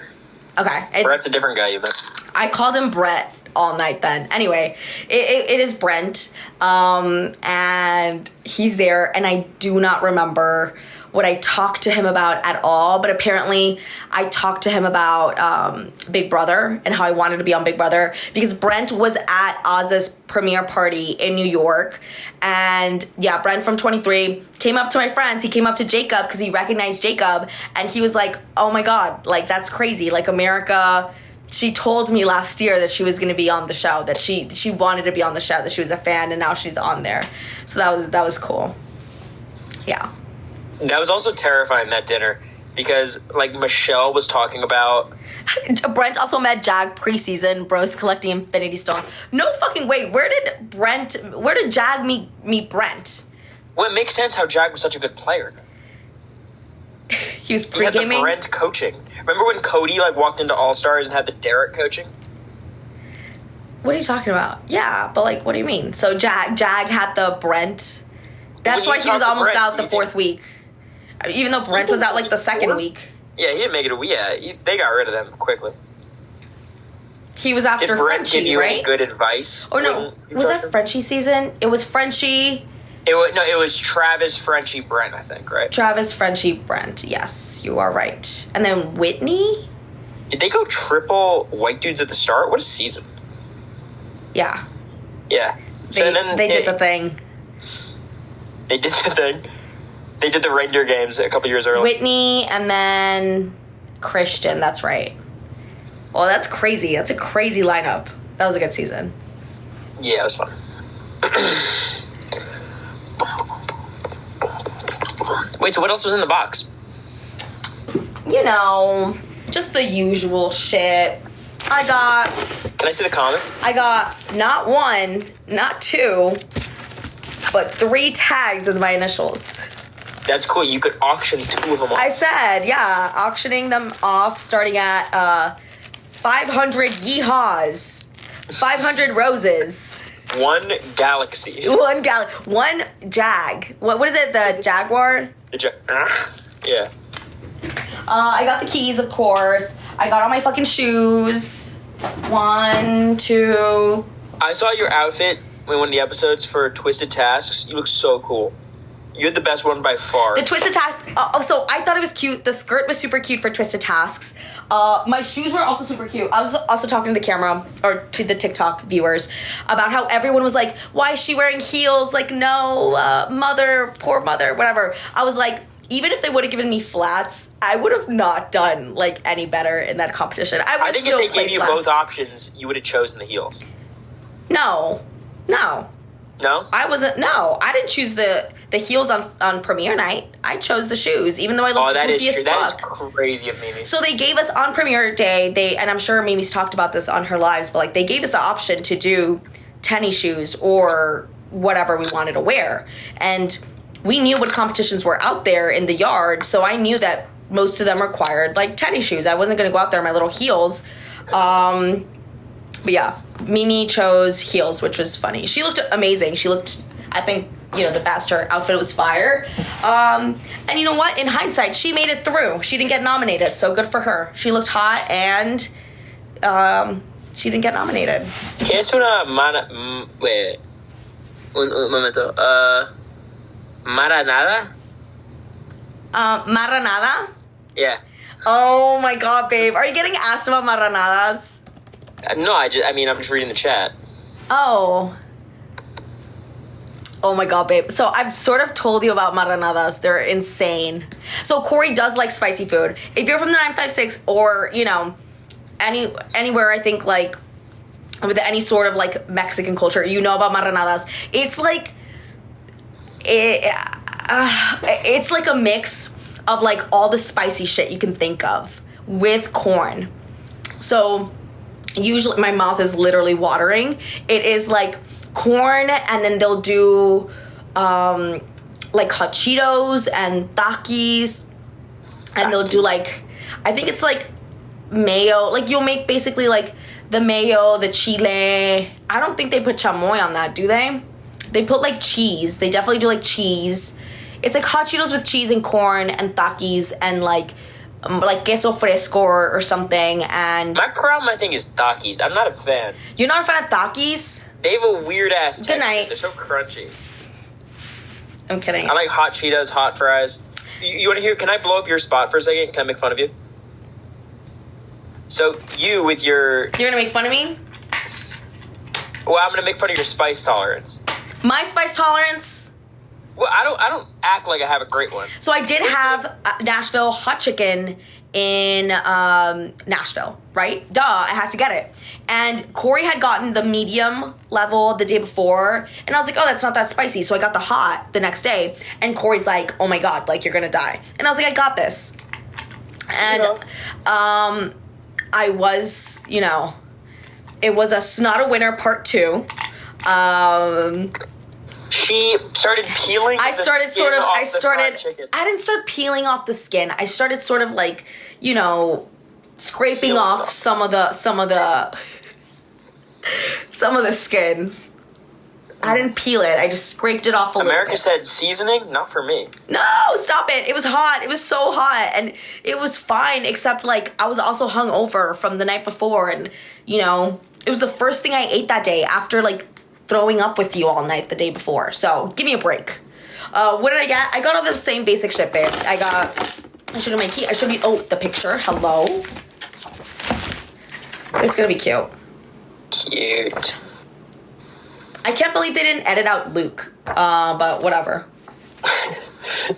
Okay. Brett's a different guy you met. I called him Brett all night then. Anyway, it is Brent, and he's there, and I do not remember what I talked to him about at all, but apparently I talked to him about Big Brother and how I wanted to be on Big Brother because Brent was at Oz's premiere party in New York, and yeah, Brent from 23 came up to my friends. He came up to Jacob because he recognized Jacob, and he was like, oh my god, like that's crazy. Like America, she told me last year that she was going to be on the show, that she wanted to be on the show, that she was a fan, and now she's on there. So that was cool. Yeah. That was also terrifying, that dinner, because, like, Michelle was talking about... Brent also met Jag preseason, bros collecting Infinity Stones. No fucking way. Where did Jag meet Brent? Well, it makes sense how Jag was such a good player. He was pre-gaming? He had the Brent coaching. Remember when Cody, like, walked into All-Stars and had the Derek coaching? What are you talking about? Yeah, but, like, what do you mean? So Jag had the Brent... That's why he was almost Brent, out the fourth week. Even though Brent was out like the second week. Yeah, he didn't make it. They got rid of them quickly. He was after Did Brent Frenchie, give you right? any good advice? Oh no, was that Frenchie season? It was Frenchie. It was Travis, Frenchie, Brent, I think, right? Travis, Frenchie, Brent. Yes, you are right. And then Whitney. Did they go triple white dudes at the start? What a season! Yeah. Yeah. So They did the thing. They did the thing. They did the reindeer games a couple years earlier. Whitney and then Christian. That's right. Well, that's crazy. That's a crazy lineup. That was a good season. Yeah, it was fun. Wait, so what else was in the box? You know, just the usual shit. I got Can I see the comment? I got not one, not two, but 3 tags with my initials. That's cool. You could auction 2 of them off. I said, yeah, auctioning them off starting at 500 yeehaws, 500 roses. 1 galaxy. One jag. What is it? The Jaguar? Yeah. I got the keys, of course. I got all my fucking shoes. 1, 2. I saw your outfit in one of the episodes for Twisted Tasks. You look so cool. You had the best one by far. The Twisted Tasks. So I thought it was cute. The skirt was super cute for Twisted Tasks. My shoes were also super cute. I was also talking to the camera, or to the TikTok viewers, about how everyone was like, why is she wearing heels? Like, no, mother, poor mother, whatever. I was like, even if they would have given me flats, I would have not done, like, any better in that competition. I think if they gave you both options, you would have chosen the heels. No. No? I didn't choose the heels on premiere night. I chose the shoes, even though I looked goofy as fuck. That is crazy of Mimi. So they gave us on premiere day, and I'm sure Mimi's talked about this on her lives, but like they gave us the option to do tennis shoes or whatever we wanted to wear. And we knew what competitions were out there in the yard, so I knew that most of them required like tennis shoes. I wasn't gonna go out there in my little heels. But yeah, Mimi chose heels, which was funny. She looked amazing. She looked, I think, the best. Her outfit was fire. And you know what? In hindsight, she made it through. She didn't get nominated, so good for her. She looked hot, and she didn't get nominated. ¿Qué es una wait. Un momento. Maranada? Maranada? Yeah. Oh my god, babe. Are you getting asked about maranadas? No, I'm just reading the chat. Oh my god, babe. So I've sort of told you about maranadas. They're insane. So Corey does like spicy food. If you're from the 956 or, anywhere, I think, like, with any sort of, like, Mexican culture, you know about maranadas. It's like, it's like a mix of, like, all the spicy shit you can think of with corn. So usually my mouth is literally watering. It is like corn, and then they'll do like hot Cheetos and Takis, and they'll do like, I think it's like mayo. Like you'll make basically like the mayo, the chile. I don't think they put chamoy on that, do they? They put like cheese. They definitely do like cheese. It's like hot Cheetos with cheese and corn and Takis and like queso fresco or something. And my problem, I think, is Takis. I'm not a fan. You're not a fan of Takis? They have a weird ass texture. Good night. They're so crunchy. I'm kidding. I like hot Cheetos, hot fries. You want to hear? Can I blow up your spot for a second? Can I make fun of you? So you with your... You're gonna make fun of me? Well, I'm gonna make fun of your spice tolerance. My spice tolerance? Well, I don't act like I have a great one. So I did have Nashville hot chicken in Nashville, right? Duh, I had to get it. And Corey had gotten the medium level the day before, and I was like, oh, that's not that spicy. So I got the hot the next day, and Corey's like, oh my God, like, you're gonna die. And I was like, I got this. And I was, it was a Snot a Winner part 2. She started peeling. I didn't start peeling off the skin. I started sort of like, scraping off some of the skin. I didn't peel it. I just scraped it off a little bit. America said seasoning, not for me. No, stop it. It was hot. It was so hot, and it was fine, except like I was also hungover from the night before, and it was the first thing I ate that day after like throwing up with you all night the day before. So give me a break. What did I get? I got all the same basic shit, babe. I showed you my key. I showed you, the picture. Hello. This is gonna be cute. Cute. I can't believe they didn't edit out Luke. But whatever.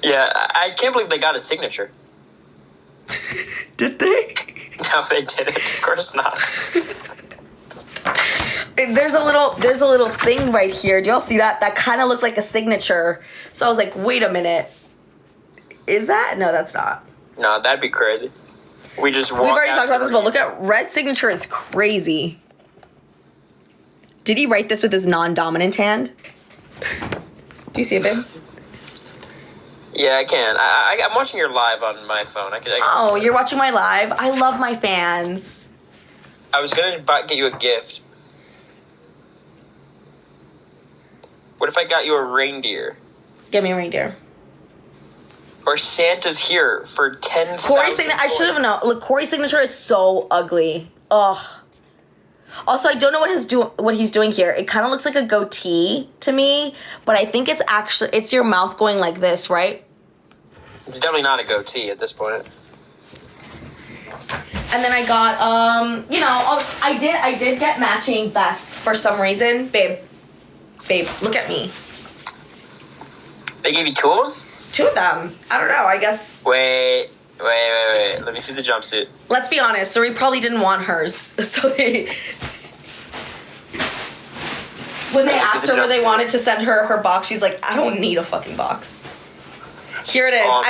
Yeah, I can't believe they got a signature. Did they? No, they didn't. Of course not. There's a little thing right here. Do y'all see that? That kind of looked like a signature. So I was like, wait a minute. Is that? No, that's not. No, that'd be crazy. We've already talked about this, but look at Red's signature is crazy. Did he write this with his non-dominant hand? Do you see it, babe? Yeah, I can. I'm watching your live on my phone. I can Oh, you're watching my live? I love my fans. I was gonna get you a gift. What if I got you a reindeer? Get me a reindeer. Or Santa's here for 10,000. Corey's signature. I should have known. Look, Corey's signature is so ugly. Ugh. Also, I don't know what he's doing here. It kind of looks like a goatee to me, but I think it's your mouth going like this, right? It's definitely not a goatee at this point. And then I got I did get matching vests for some reason, babe. Babe, look at me. They gave you two of them? Two of them. I don't know. I guess. Wait. Let me see the jumpsuit. Let's be honest. Suri probably didn't want hers, so when they asked her where they wanted to send her box, she's like, I don't need a fucking box. Here it is. Oh,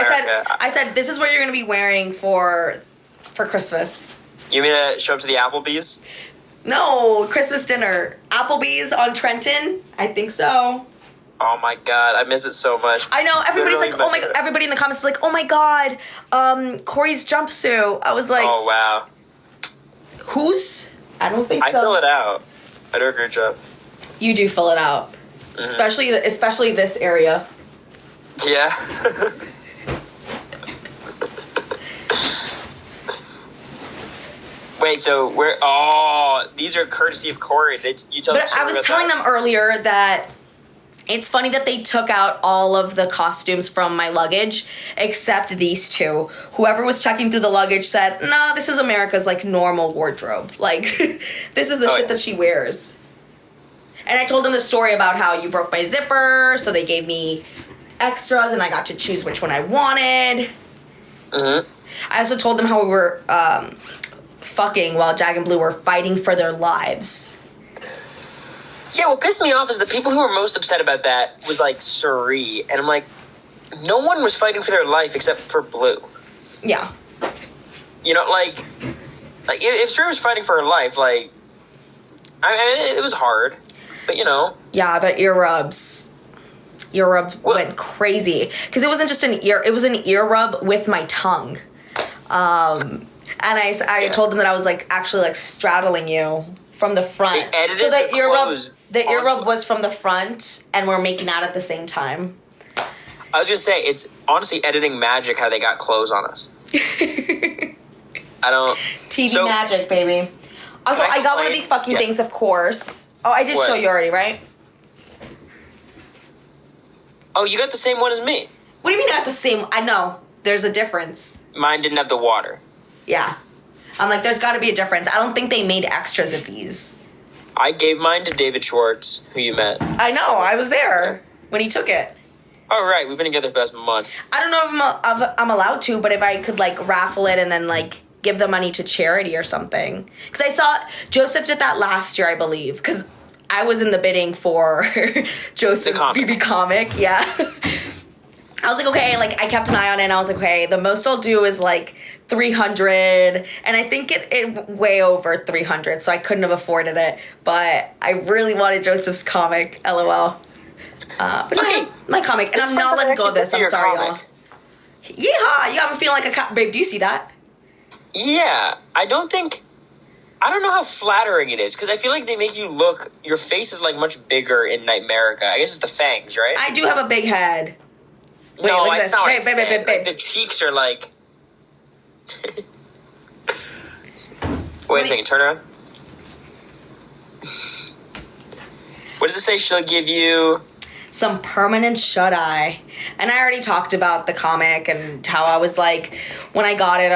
I said, this is what you're gonna be wearing for Christmas. You mean to show up to the Applebee's? No, Christmas dinner. Applebee's on Trenton. I think so. Oh my god, I miss it so much. I know, everybody's Literally like, oh my god, everybody in the comments is like, oh my god, Corey's jumpsuit. I was like, oh wow. Whose? I don't think so. I fill it out. I do a great job. You do fill it out. Mm-hmm. Especially this area. Yeah. Wait, so these are courtesy of Corey. You tell But I was telling them earlier that it's funny that they took out all of the costumes from my luggage, except these two. Whoever was checking through the luggage said, "No, this is America's like normal wardrobe. Like, this is the shit that she wears." And I told them the story about how you broke my zipper, so they gave me extras, and I got to choose which one I wanted. Mm-hmm. I also told them how we were fucking while Jag and Blue were fighting for their lives. Yeah, what pissed me off is the people who were most upset about that was like Suri, and I'm like, no one was fighting for their life except for Blue. Yeah. You know, like if Suri was fighting for her life, like, I mean, it was hard, but you know. Yeah, the earrub went crazy because it wasn't just an ear; it was an ear rub with my tongue. And I told them that I was like actually like straddling you from the front. They edited so the ear rub us. was from the front, and we're making out at the same time. I was gonna say, it's honestly editing magic how they got clothes on us. I don't. TV magic, baby. Also, I got one of these fucking things, of course. Oh, I did show you already, right? Oh, you got the same one as me. What do you mean I got the same? I know. There's a difference. Mine didn't have the water. Yeah. I'm like, there's got to be a difference. I don't think they made extras of these. I gave mine to David Schwartz, who you met. I know. I was there when he took it. Oh, right. We've been together for the past month. I don't know if I'm allowed to, but if I could, like, raffle it and then, like, give the money to charity or something. Because I saw Joseph did that last year, I believe. Because I was in the bidding for Joseph's BB comic. Yeah. I was like, okay, like, I kept an eye on it, and I was like, okay, the most I'll do is, like, 300, and I think it way over 300, so I couldn't have afforded it, but I really wanted Joseph's comic, LOL. But no, my comic, and I'm not letting go of this, I'm sorry, y'all. Yeehaw, you got me feeling like a cop. Babe, do you see that? Yeah, I don't know how flattering it is, because I feel like they make you look, your face is, like, much bigger in Nightmarica. I guess it's the fangs, right? I do have a big head. Wait, no, look at that's not what I said. Babe. Like, the cheeks are like... Wait a second, turn around. What does it say? She'll give you... some permanent shut-eye. And I already talked about the comic and how I was like, when I got it,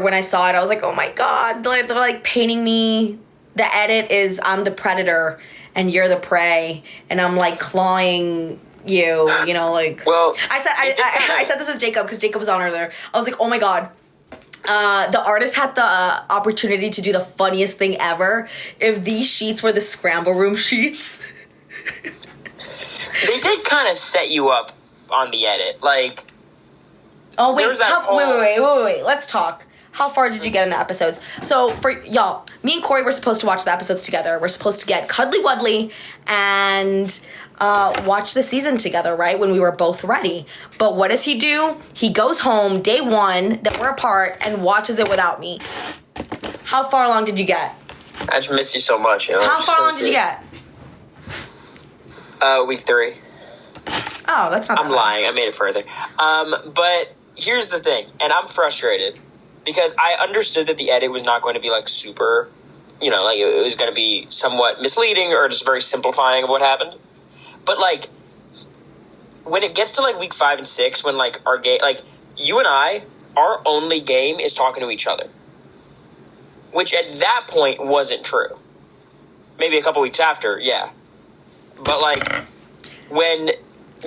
when I saw it, I was like, oh my god, they're like painting me. The edit is I'm the predator and you're the prey, and I'm like clawing you know, like. Well, I said this with Jacob because Jacob was on earlier. I was like, oh my god. The artist had the opportunity to do the funniest thing ever. If these sheets were the scramble room sheets. They did kind of set you up on the edit, like. Oh wait, wait. Let's talk. How far did you get in the episodes? So for y'all, me and Corey were supposed to watch the episodes together. We're supposed to get cuddly wuddly and watch the season together, right? When we were both ready. But what does he do? He goes home day one that we're apart and watches it without me. How far along did you get? I just missed you so much. You know? How far along did you get? Week 3. Oh, that's not. I'm lying. I made it further. But here's the thing, and I'm frustrated. Because I understood that the edit was not going to be, like, super, you know, like, it was going to be somewhat misleading or just very simplifying of what happened. But, like, when it gets to, like, week 5 and 6, when, like, our game, like, you and I, our only game is talking to each other. Which at that point wasn't true. Maybe a couple weeks after, yeah. But, like, when...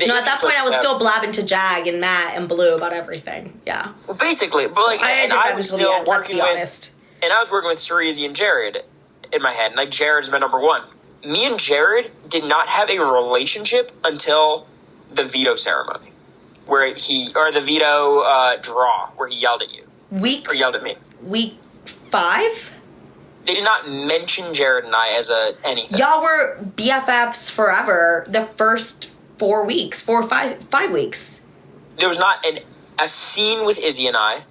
No, at that point I was still blabbing to Jag and Matt and Blue about everything. Yeah. Well, basically, but like, I was still working with, and I was working with Cerezy and Jared in my head, and like Jared's my number one. Me and Jared did not have a relationship until the veto ceremony, where the veto draw, where he yelled at you, or yelled at me. Week 5. They did not mention Jared and I as anything. Y'all were BFFs forever. The first 4 weeks, 4 or 5 weeks. There was not a scene with Izzy and I.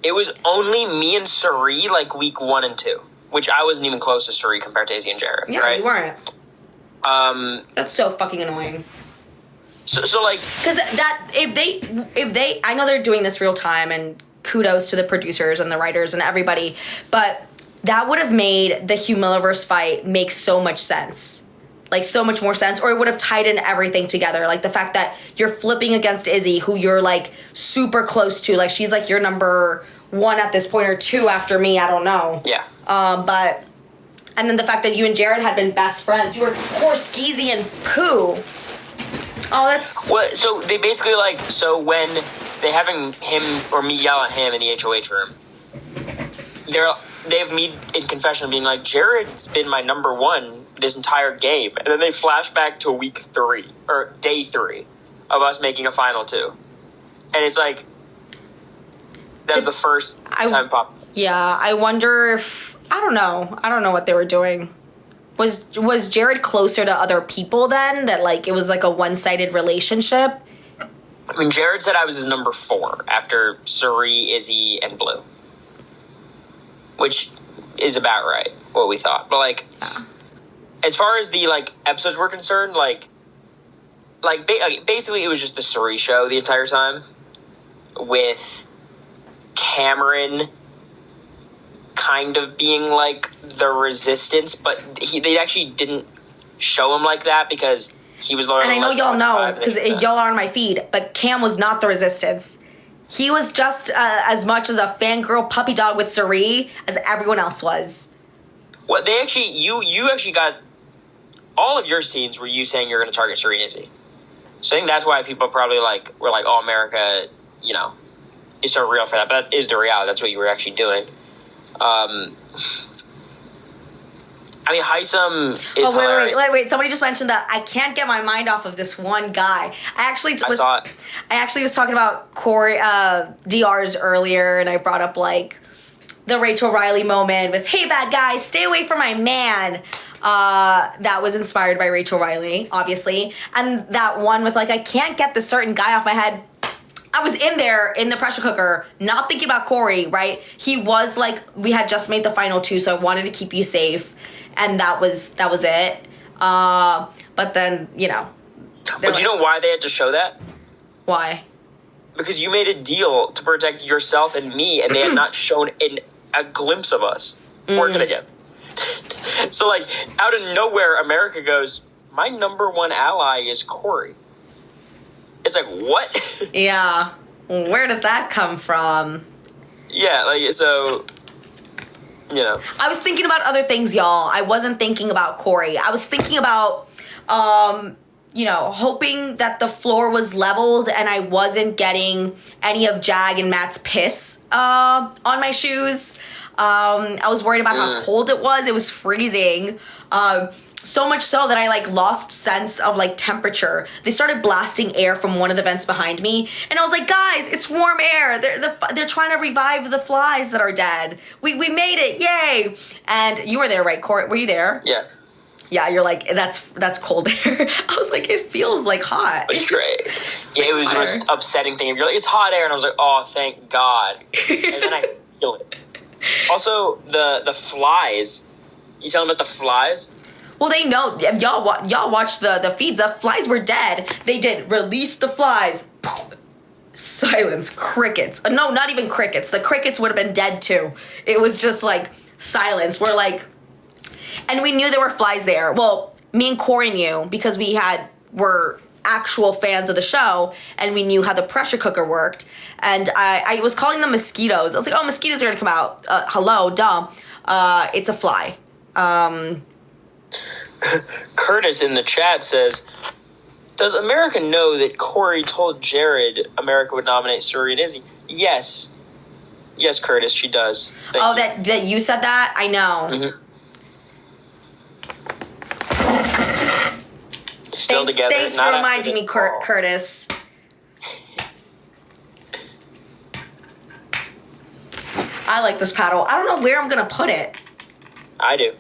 It was only me and Suri like week 1 and 2, which I wasn't even close to Suri compared to Izzy and Jared. Yeah, right? You weren't. That's so fucking annoying. So like, because that if they, I know they're doing this real time, and kudos to the producers and the writers and everybody, but that would have made the Humiliverse fight make so much sense. Like, so much more sense, or it would have tied in everything together. Like, the fact that you're flipping against Izzy, who you're, like, super close to. Like, she's, like, your number 1 at this point, or 2 after me, I don't know. Yeah. But, and then the fact that you and Jared had been best friends. You were poor Skeezy and Pooh. Oh, that's... Well, so they basically, like, so when they having him or me yell at him in the HOH room, they have me in confession being like, Jared's been my number 1 this entire game, and then they flash back to week 3 or day 3 of us making a final 2, and it's like that was the first time pop. Yeah, I wonder if I don't know what they were doing. Was Jared closer to other people then, that like it was like a one-sided relationship? I mean, Jared said I was his number 4 after Suri, Izzy, and Blue, which is about right, what we thought. But like, yeah. As far as the like episodes were concerned, like basically it was just the Suri show the entire time, with Cameron kind of being like the resistance, but they actually didn't show him like that because he was lower. And I know y'all know because y'all are on my feed, but Cam was not the resistance. He was just as much as a fangirl puppy dog with Suri as everyone else was. Well, they actually, you actually got all of your scenes were you saying you're going to target Suri and Izzy. So I think that's why people probably were like, oh, America, you know, is so real for that. But that is the reality. That's what you were actually doing. I mean, Heisem is hilarious. Wait. Somebody just mentioned that I can't get my mind off of this one guy. I actually was talking about Corey, DRs earlier, and I brought up, like, the Rachel Riley moment with, hey, bad guys, stay away from my man. That was inspired by Rachel Riley, obviously. And that one with, like, I can't get this certain guy off my head. I was in there in the pressure cooker, not thinking about Corey, right? He was, like, we had just made the final 2, so I wanted to keep you safe. And that was it. But then, you know. But do you know why they had to show that? Why? Because you made a deal to protect yourself and me, and they had not shown a glimpse of us working again. So, like, out of nowhere, America goes, my number 1 ally is Corey. It's like, what? Yeah. Where did that come from? Yeah, like, so... You know. I was thinking about other things, y'all. I wasn't thinking about Corey. I was thinking about hoping that the floor was leveled and I wasn't getting any of Jag and Matt's piss on my shoes. I was worried about how cold it was. It was freezing. So much so that I lost sense of temperature. They started blasting air from one of the vents behind me, and I was like, guys, it's warm air. They're trying to revive the flies that are dead. We made it, yay! And you were there, right, Court? Were you there? Yeah. Yeah, you're like, that's cold air. I was like, it feels hot. It's great. Yeah, it was the most upsetting thing. You're like, it's hot air, and I was like, oh, thank God. And then I feel it. Also, the flies. You tell them about the flies? Well, they know. Y'all watch the feeds. The flies were dead. They did release the flies. Silence. Crickets. No, not even crickets. The crickets would have been dead too. It was just silence. We're and we knew there were flies there. Well, me and Corey knew because were actual fans of the show, and we knew how the pressure cooker worked. And I was calling them mosquitoes. I was like, oh, mosquitoes are gonna come out. Hello, duh. It's a fly. Curtis in the chat says, does America know that Corey told Jared America would nominate Suri and Izzy? Yes. Yes, Curtis, she does. Thank you. That you said that? I know. Mm-hmm. Still together. Thanks for reminding me, Curtis. I like this paddle. I don't know where I'm going to put it. I do.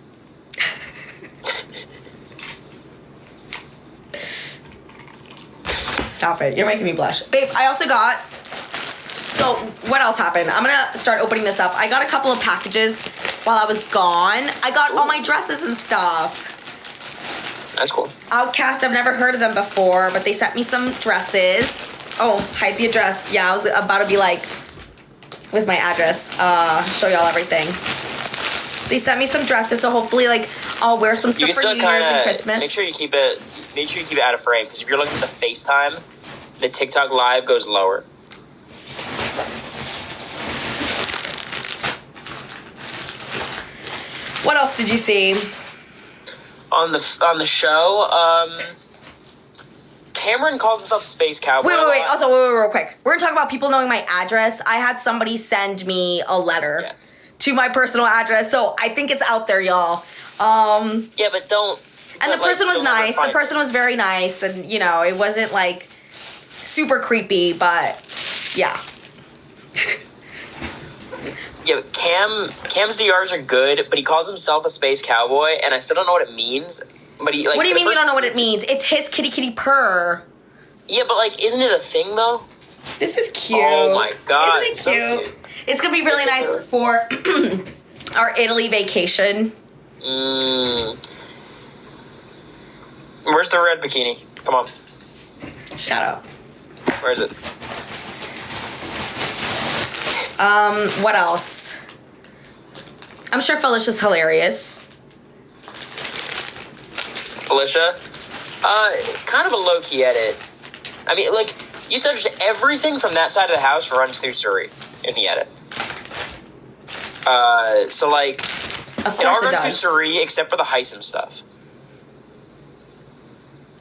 Stop it. You're making me blush. Babe, I also got... So, what else happened? I'm going to start opening this up. I got a couple of packages while I was gone. I got all my dresses and stuff. That's cool. Outcast, I've never heard of them before, but they sent me some dresses. Oh, hide the address. Yeah, I was about to be with my address, show y'all everything. They sent me some dresses, so hopefully, I'll wear some stuff for New Year's and Christmas. Make sure you keep it out of frame, because if you're looking at the FaceTime, the TikTok live goes lower. What else did you see? On the show, Cameron calls himself Space Cowboy. Wait. Also, wait, real quick. We're gonna talk about people knowing my address. I had somebody send me a letter to my personal address, so I think it's out there, y'all. Yeah, but don't. And the person was nice. The person was very nice, and it wasn't super creepy, but yeah. Yeah, Cam's DRs are good, but he calls himself a space cowboy, and I still don't know what it means. But he what do you mean you don't know what it means? It's his kitty purr. Yeah, but isn't it a thing though? This is cute. Oh my God, isn't it cute? It's gonna be really nice for our Italy vacation. Where's the red bikini? Come on. Shut up. Where is it? What else? I'm sure Felicia's hilarious. Felicia? Kind of a low-key edit. I mean, you touched everything from that side of the house runs through Surrey in the edit. So, of it all course it runs through does. Surrey except for the Heisem stuff.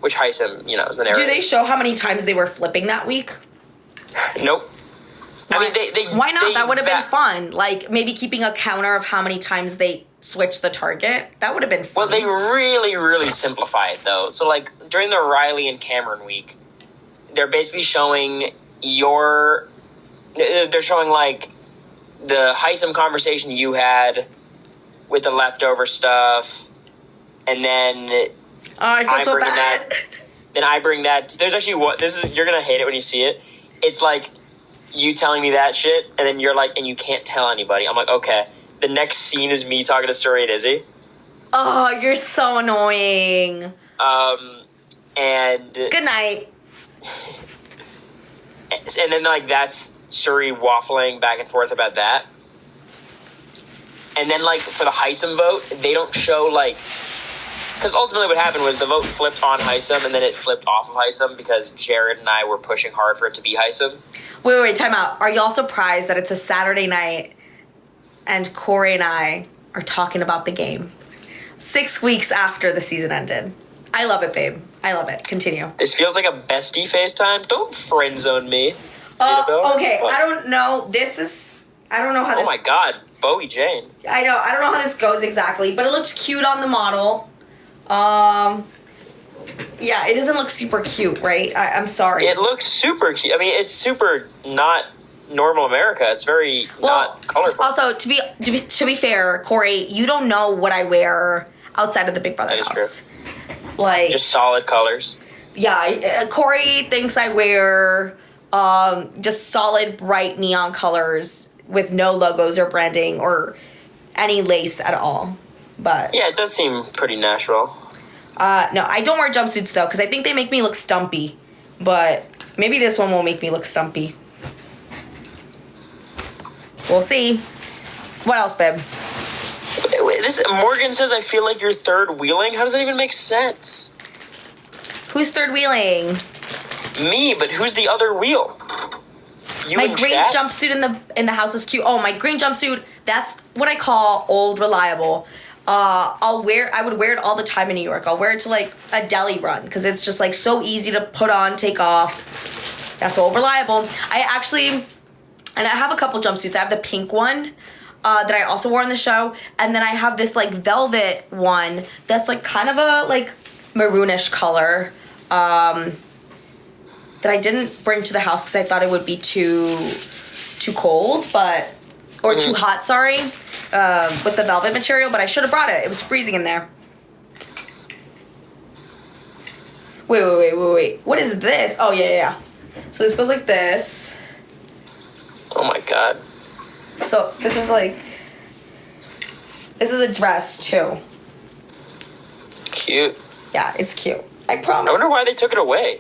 Which Heisem, is an area. Do they show how many times they were flipping that week? Nope. Why? I mean, they why not? That would have been fun. fun. Maybe keeping a counter of how many times they switched the target. That would have been fun. Well, they really, really simplify it, though. So, during the Riley and Cameron week, they're basically showing they're showing, the Heisem conversation you had with the leftover stuff, and then I feel so bring bad. then I bring that. There's actually you're going to hate it when you see it. It's you telling me that shit, and then you're and you can't tell anybody. I'm like, okay. The next scene is me talking to Suri and Izzy. Oh, you're so annoying. And good night. And then that's Suri waffling back and forth about that. And then for the Heisem vote, they don't show because ultimately what happened was the vote flipped on Heisem and then it flipped off of Heisem because Jared and I were pushing hard for it to be Heisem. Wait, time out. Are y'all surprised that it's a Saturday night and Corey and I are talking about the game 6 weeks after the season ended? I love it, babe. I love it. Continue. This feels like a bestie FaceTime. Don't friend zone me. Annabelle. Okay, What? I don't know. I don't know how this... Oh my God, Bowie Jane. I don't know how this goes exactly, but it looks cute on the model. Yeah, it doesn't look super cute, right? I'm sorry. It looks super cute. I mean, it's super not normal America. It's very not colorful. Also, to be fair, Corey, you don't know what I wear outside of the Big Brother That is house. true. Like, Just solid colors. yeah, Corey thinks I wear just solid, bright neon colors with no logos or branding or any lace at all. But Yeah, it does seem pretty natural. no, I don't wear jumpsuits though because I think they make me look stumpy. But maybe this one will make me look stumpy. We'll see. What else, babe? Morgan says, I feel like you're third wheeling. How does that even make sense? Who's third wheeling? Me, but who's the other wheel? You My and green Chad? jumpsuit in the house is cute. Oh, my green jumpsuit, that's what I call old reliable. I would wear it all the time in New York. I'll wear it to like a deli run because it's just like so easy to put on, take off. That's old reliable. And I have a couple jumpsuits. I have the pink one that I also wore on the show, and then I have this like velvet one that's like kind of a like maroonish color that I didn't bring to the house because I thought it would be too cold, or too hot. Sorry, with the velvet material, but I should have brought it. It was freezing in there. Wait. What is this? Oh yeah. So this goes like this. Oh my God. So this is a dress too. Cute. Yeah, it's cute. I promise. I wonder why they took it away.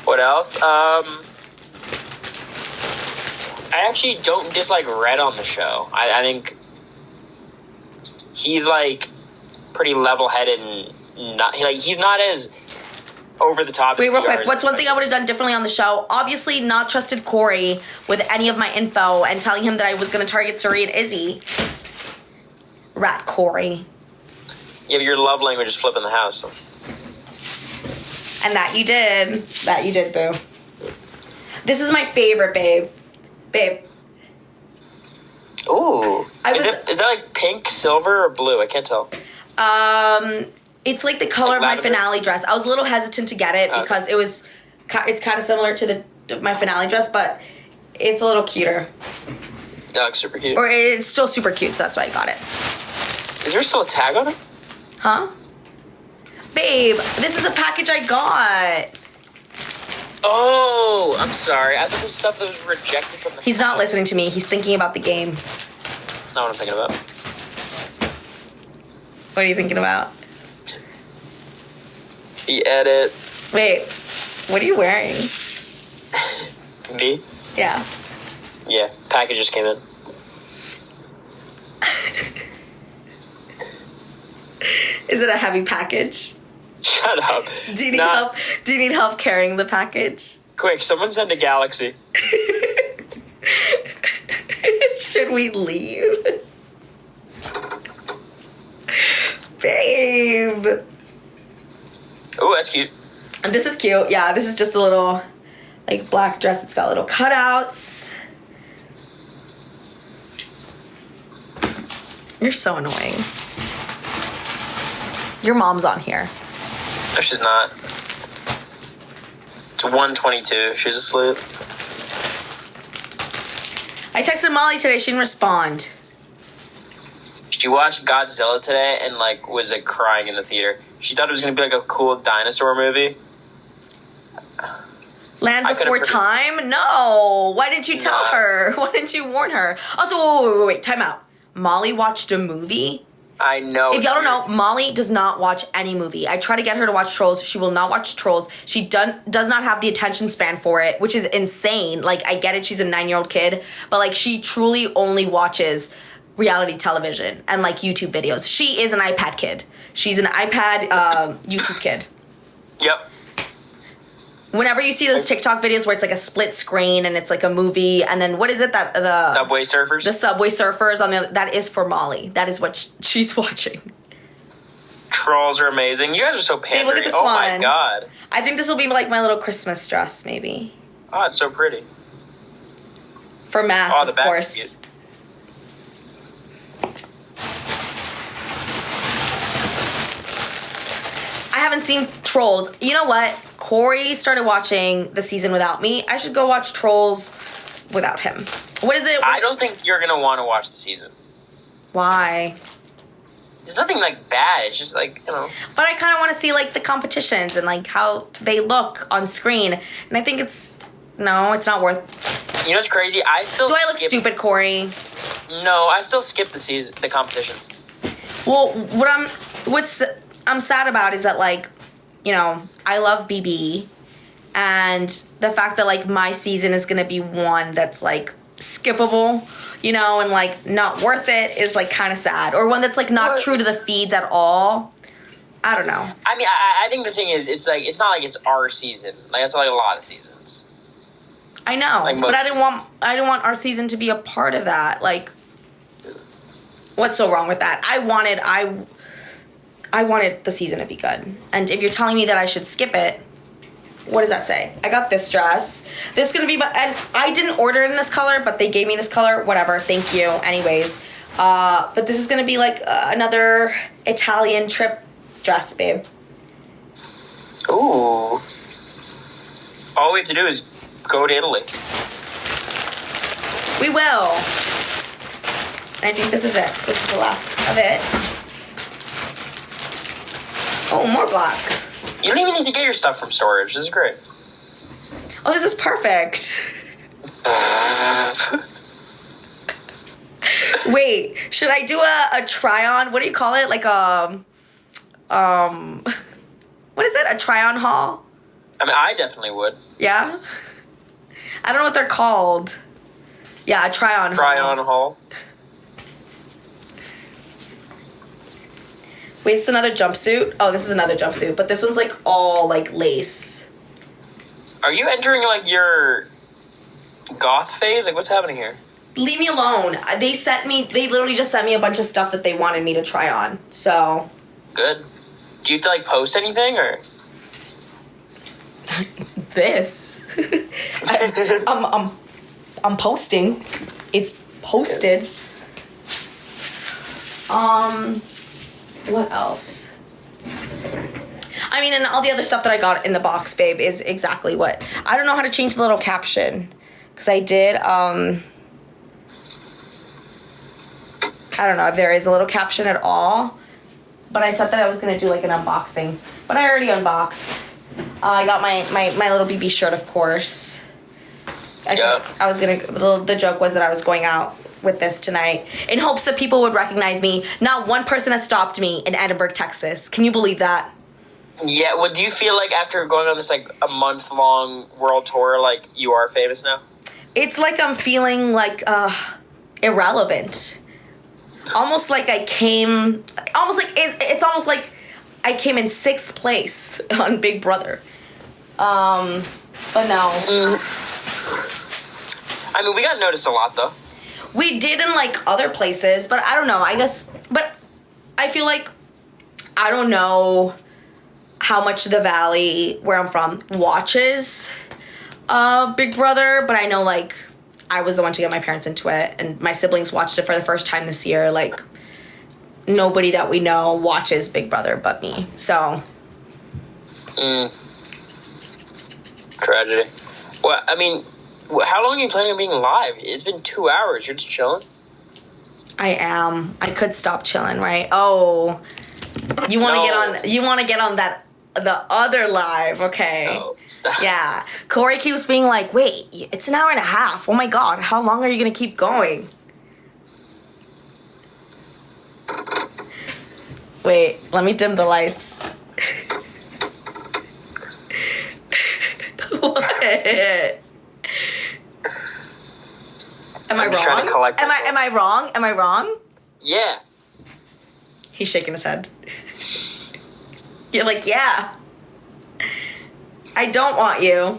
What else? I actually don't dislike Red on the show. I think he's like pretty level-headed and not like he's not as over the top. Wait, real quick. What's one thing I would have done differently on the show? Obviously, not trusted Corey with any of my info and telling him that I was going to target Suri and Izzy. Rat Corey. Yeah, but your love language is flipping the house. And that you did. That you did, boo. This is my favorite, babe. Babe. Ooh. Is that like pink, silver, or blue? I can't tell. It's like the color of my lavender? finale dress. I was a little hesitant to get it because it's kind of similar to my finale dress, but it's a little cuter. That looks super cute. Or it's still super cute, so that's why I got it. Is there still a tag on it? Huh? Babe, this is a package I got. Oh, I'm sorry. I thought it was stuff that was rejected from the He's not house. listening to me. He's thinking about the game. That's not what I'm thinking about. What are you thinking about? The edit. Wait, what are you wearing? Me? Yeah. Yeah, package just came in. Is it a heavy package? Shut up. Do you need help? Do you need help carrying the package? Quick, someone send a Galaxy. Should we leave? Babe. Oh, that's cute. And this is cute. Yeah, this is just a little like black dress. It's got little cutouts. You're so annoying. Your mom's on here. No, she's not. It's 1:22. She's asleep. I texted Molly today. She didn't respond. She watched Godzilla today and like was like crying in the theater. She thought it was gonna be like a cool dinosaur movie. Land I could've Before predicted- Time? No. Why didn't you tell Nah. her? Why didn't you warn her? Also, wait. Time out. Molly watched a movie? I know. If y'all don't know, Molly does not watch any movie. I try to get her to watch Trolls. She will not watch Trolls. She does not have the attention span for it, which is insane. Like, I get it. She's a 9-year-old kid. But, like, she truly only watches reality television and, like, YouTube videos. She is an iPad kid. She's an iPad YouTube kid. Yep. Whenever you see those TikTok videos where it's like a split screen and it's like a movie, and then what is it that the Subway Surfers? The Subway Surfers on the that is for Molly. That is what she's watching. Trolls are amazing. You guys are so pandering. Hey, look at this one. one. My god. I think this will be like my little Christmas dress, maybe. Oh, it's so pretty. For Mass, the of back course. is I haven't seen Trolls. You know what? Corey started watching the season without me. I should go watch Trolls without him. What is it? I don't think you're gonna want to watch the season. Why? There's nothing like bad. It's just like, you know. But I kind of want to see like the competitions and like how they look on screen. And I think it's not worth. You know what's crazy? Do I look stupid, Corey? No, I still skip the competitions. Well, what's I'm sad about is that, like, you know, I love BB, and the fact that like my season is gonna be one that's like skippable, you know, and like not worth it is like kind of sad, or one that's like not true to the feeds at all. I don't know. I mean, I think the thing is, it's like it's not like it's our season. Like it's like a lot of seasons. I know, like but I didn't want our season to be a part of that. Like, what's so wrong with that? I wanted the season to be good. And if you're telling me that I should skip it, what does that say? I got this dress. This is going to be and I didn't order it in this color, but they gave me this color. Whatever. Thank you. Anyways. But this is going to be like another Italian trip dress, babe. Ooh. All we have to do is go to Italy. We will. And I think this is it. This is the last of it. Oh, more black. You don't even need to get your stuff from storage. This is great. Oh, this is perfect. Wait, should I do a try-on? What do you call it? Like what is it? A try-on haul? I mean, I definitely would. Yeah? I don't know what they're called. Yeah, a try-on haul. Try-on haul. Wait, it's another jumpsuit? Oh, this is another jumpsuit, but this one's like all like lace. Are you entering like your goth phase? Like, what's happening here? Leave me alone. They literally just sent me a bunch of stuff that they wanted me to try on. So. Good. Do you have to like post anything or? This. I'm posting. It's posted. What else? I mean, and all the other stuff that I got in the box, babe, is exactly what. I don't know how to change the little caption. Because I did, I don't know if there is a little caption at all. But I said that I was going to do like an unboxing. But I already unboxed. I got my little BB shirt, of course. I was going to, the joke was that I was going out with this tonight in hopes that people would recognize me. Not one person has stopped me in Edinburgh, Texas. Can you believe that? Yeah, well, do you feel like after going on this like a month-long world tour, like you are famous now? It's like I'm feeling like irrelevant. Almost like I came, it's almost like I came in 6th place on Big Brother. But no. I mean, we got noticed a lot though. We did in like other places, but I don't know. I guess, but I feel like I don't know how much the Valley, where I'm from, watches Big Brother, but I know like I was the one to get my parents into it, and my siblings watched it for the first time this year. Like nobody that we know watches Big Brother but me. So. Tragedy. Well, I mean, how long are you planning on being live? It's been 2 hours. You're just chilling? I am. I could stop chilling, right? Oh, you want to get on? You want to get on that the other live? Okay. No, stop. Yeah. Corey keeps being like, "Wait, it's an hour and a half. Oh my god, how long are you gonna keep going?" Wait, let me dim the lights. What? Am I wrong? Am I wrong? Am I wrong? Yeah. He's shaking his head. You're like, yeah. I don't want you.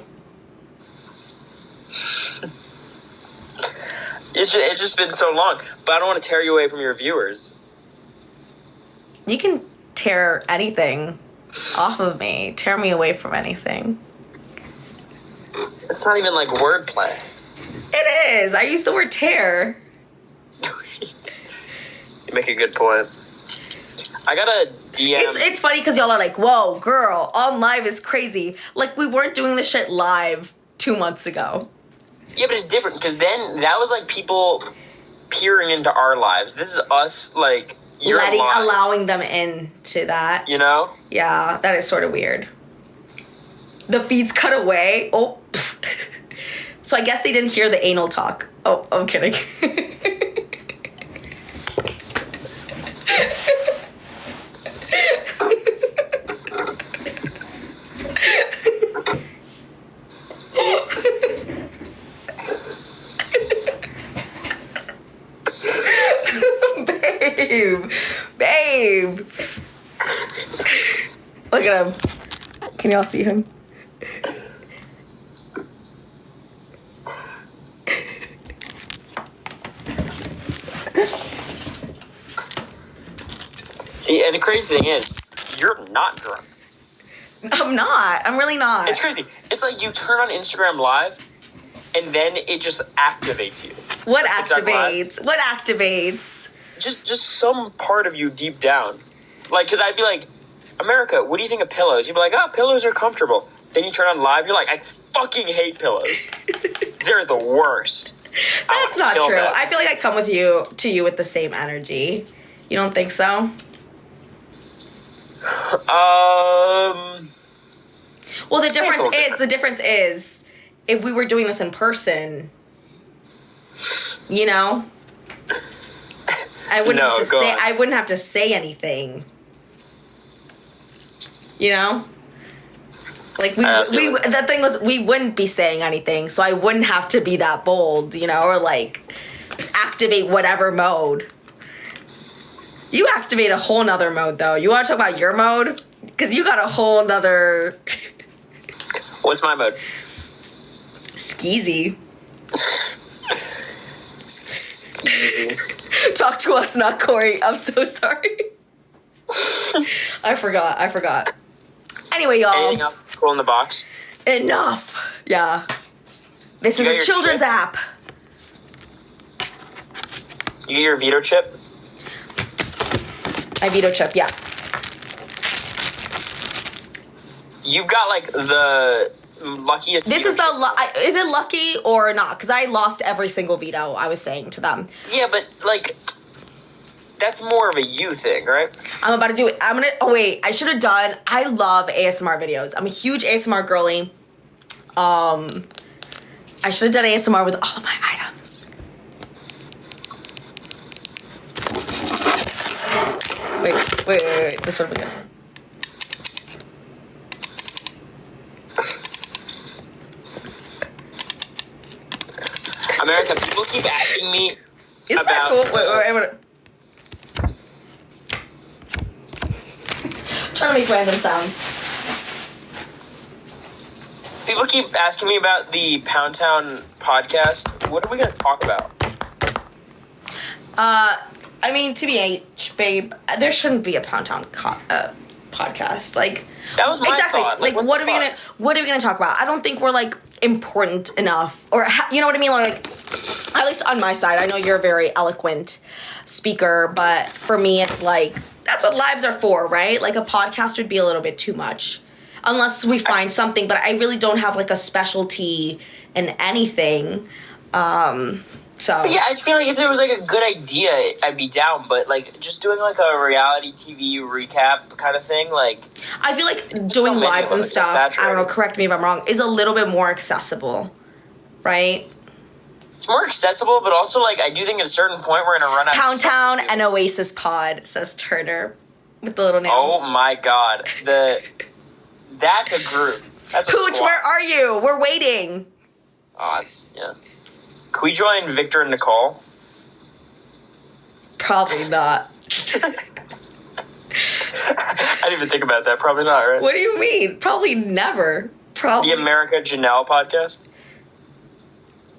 It's just been so long, but I don't want to tear you away from your viewers. You can tear anything off of me. Tear me away from anything. It's not even like wordplay. It is. I use the word tear. You make a good point. I got a DM. It's funny because y'all are like, whoa, girl, on live is crazy. Like, we weren't doing this shit live 2 months ago. Yeah, but it's different because then that was like people peering into our lives. This is us, like, allowing them into that. You know? Yeah, that is sort of weird. The feeds cut away. Oh. So I guess they didn't hear the anal talk. Oh, I'm kidding. Babe. Look at him. Can y'all see him? See, and the crazy thing is, you're not drunk. I'm not. I'm really not. It's crazy. It's like you turn on Instagram Live, and then it just activates you. What activates? What activates? Just some part of you deep down. Like, because I'd be like, America, what do you think of pillows? You'd be like, oh, pillows are comfortable. Then you turn on Live, you're like, I fucking hate pillows. They're the worst. That's not true. I feel like I come to you with the same energy. You don't think so? Well, the difference is, if we were doing this in person, you know, I wouldn't have to say anything. You know, like the thing was, we wouldn't be saying anything, so I wouldn't have to be that bold, you know, or like activate whatever mode. You activate a whole nother mode, though. You want to talk about your mode? Because you got a whole nother... What's my mode? Skeezy. Skeezy. Talk to us, not Corey. I'm so sorry. I forgot. Anyway, y'all. Anything else cool in the box? Enough. Yeah. This is a children's app. You get your veto chip? My veto chip, yeah. You've got, like, the luckiest This is is it lucky or not? Because I lost every single veto I was saying to them. Yeah, but, like, that's more of a you thing, right? I'm about to do it. I should have done, I love ASMR videos. I'm a huge ASMR girly. I should have done ASMR with all of my items. Wait. This will be good. America, people keep asking me Isn't about... that cool? Wait. Trying to make random sounds. People keep asking me about the Pound Town podcast. What are we going to talk about? I mean, TBH, babe, there shouldn't be a Pound Town podcast. Like, that was my thought. Like what are we gonna talk about? I don't think we're like important enough, or you know what I mean? Like, at least on my side, I know you're a very eloquent speaker, but for me, it's like that's what lives are for, right? Like, a podcast would be a little bit too much, unless we find something. But I really don't have like a specialty in anything. So yeah, I feel like if there was like a good idea, I'd be down. But like just doing like a reality TV recap kind of thing, like I feel like doing lives and stuff. I don't know. Correct me if I'm wrong. Is a little bit more accessible, right? It's more accessible, but also like I do think at a certain point we're gonna run out. Pound Town and Oasis Pod, says Turner with the little nails. Oh my god, that's a group. That's a Pooch, squad. where are you? We're waiting. Oh, yeah. Can we join Victor and Nicole? Probably not. I didn't even think about that. Probably not, right? What do you mean? Probably never. Probably. The America Janelle podcast.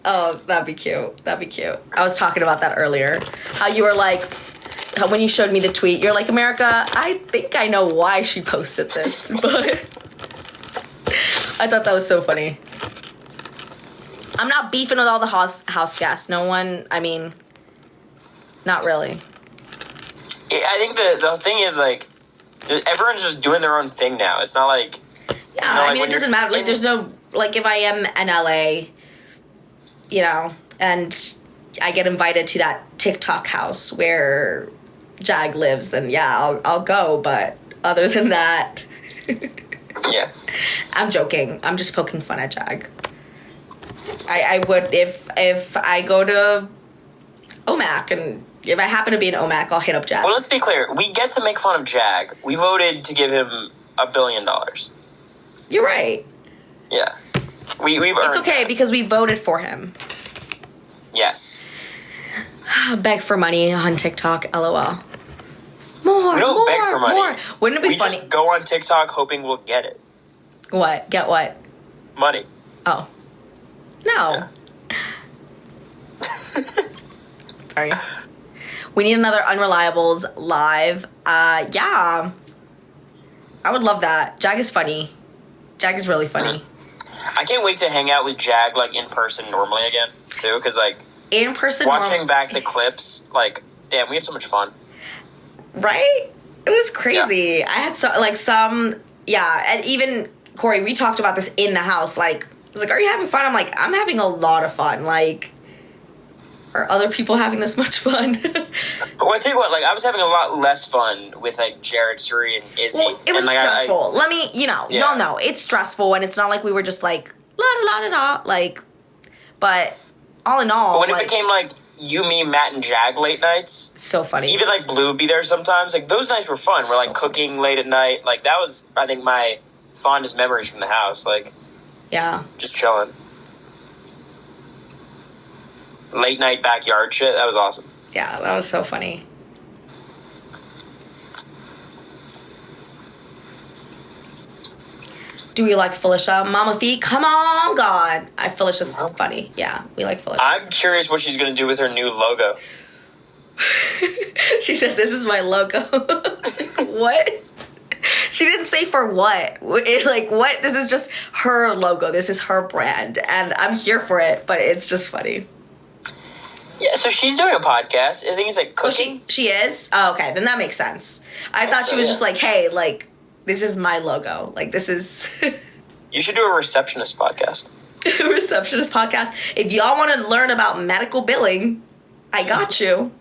Oh, that'd be cute. That'd be cute. I was talking about that earlier. How you were like, how when you showed me the tweet, you're like, America, I think I know why she posted this, but I thought that was so funny. I'm not beefing with all the house guests. No one, I mean, not really. I think the thing is, like, everyone's just doing their own thing now. It's not like... Yeah, you know, like, I mean, it doesn't matter. Like, there's no... Like, if I am in LA, you know, and I get invited to that TikTok house where Jag lives, then yeah, I'll go. But other than that... Yeah. I'm joking. I'm just poking fun at Jag. I would... If I go to OMAC and... If I happen to be in OMAC, I'll hit up Jag. Well, let's be clear. We get to make fun of Jag. We voted to give him $1 billion. You're right. Yeah. We've earned It's okay that. because we voted for him. Yes. Beg for money on TikTok, LOL. More, We don't more, beg for money. more. Wouldn't it be We funny? just go on TikTok hoping we'll get it. What? Get what? Money. Oh. No. Yeah. Sorry. We need another Unreliables live. Yeah. I would love that. Jag is funny. Jag is really funny. I can't wait to hang out with Jag, like, in person normally again, too, because, like, In person. watching back the clips, like, damn, we had so much fun. Right? It was crazy. I had some, yeah, and even, Corey, we talked about this in the house, like, I was like, are you having fun? I'm like, I'm having a lot of fun. Like, are other people having this much fun? But I tell you what, like, I was having a lot less fun with, like, Jared, Suri, and Izzy. Well, it was and, like, stressful. Let me, Yeah. y'all know, it's stressful, and it's not like we were just like, la da da da da, like, but all in all, But when like, it became, like, you, me, Matt, and Jag late nights, so funny. even, like, Blue would be there sometimes, like, those nights were fun. We're, like, cooking late at night. Like, that was, I think, my fondest memories from the house. Like, Yeah. just chilling. Late night backyard shit. That was awesome. Yeah, that was so funny. Do we like Felicia? Mama Fee, come on, God. Felicia's funny. Yeah, we like Felicia. I'm curious what she's going to do with her new logo. She said, this is my logo. What? She didn't say for what. Like, what? This is just her logo. This is her brand. And I'm here for it, but it's just funny. Yeah, so she's doing a podcast. I think it's like Oh, cooking. she is? Oh, okay. Then that makes sense. I thought so, she was yeah. just like, hey, like, this is my logo. Like, this is You should do a receptionist podcast. a receptionist podcast. If y'all want to learn about medical billing, I got you.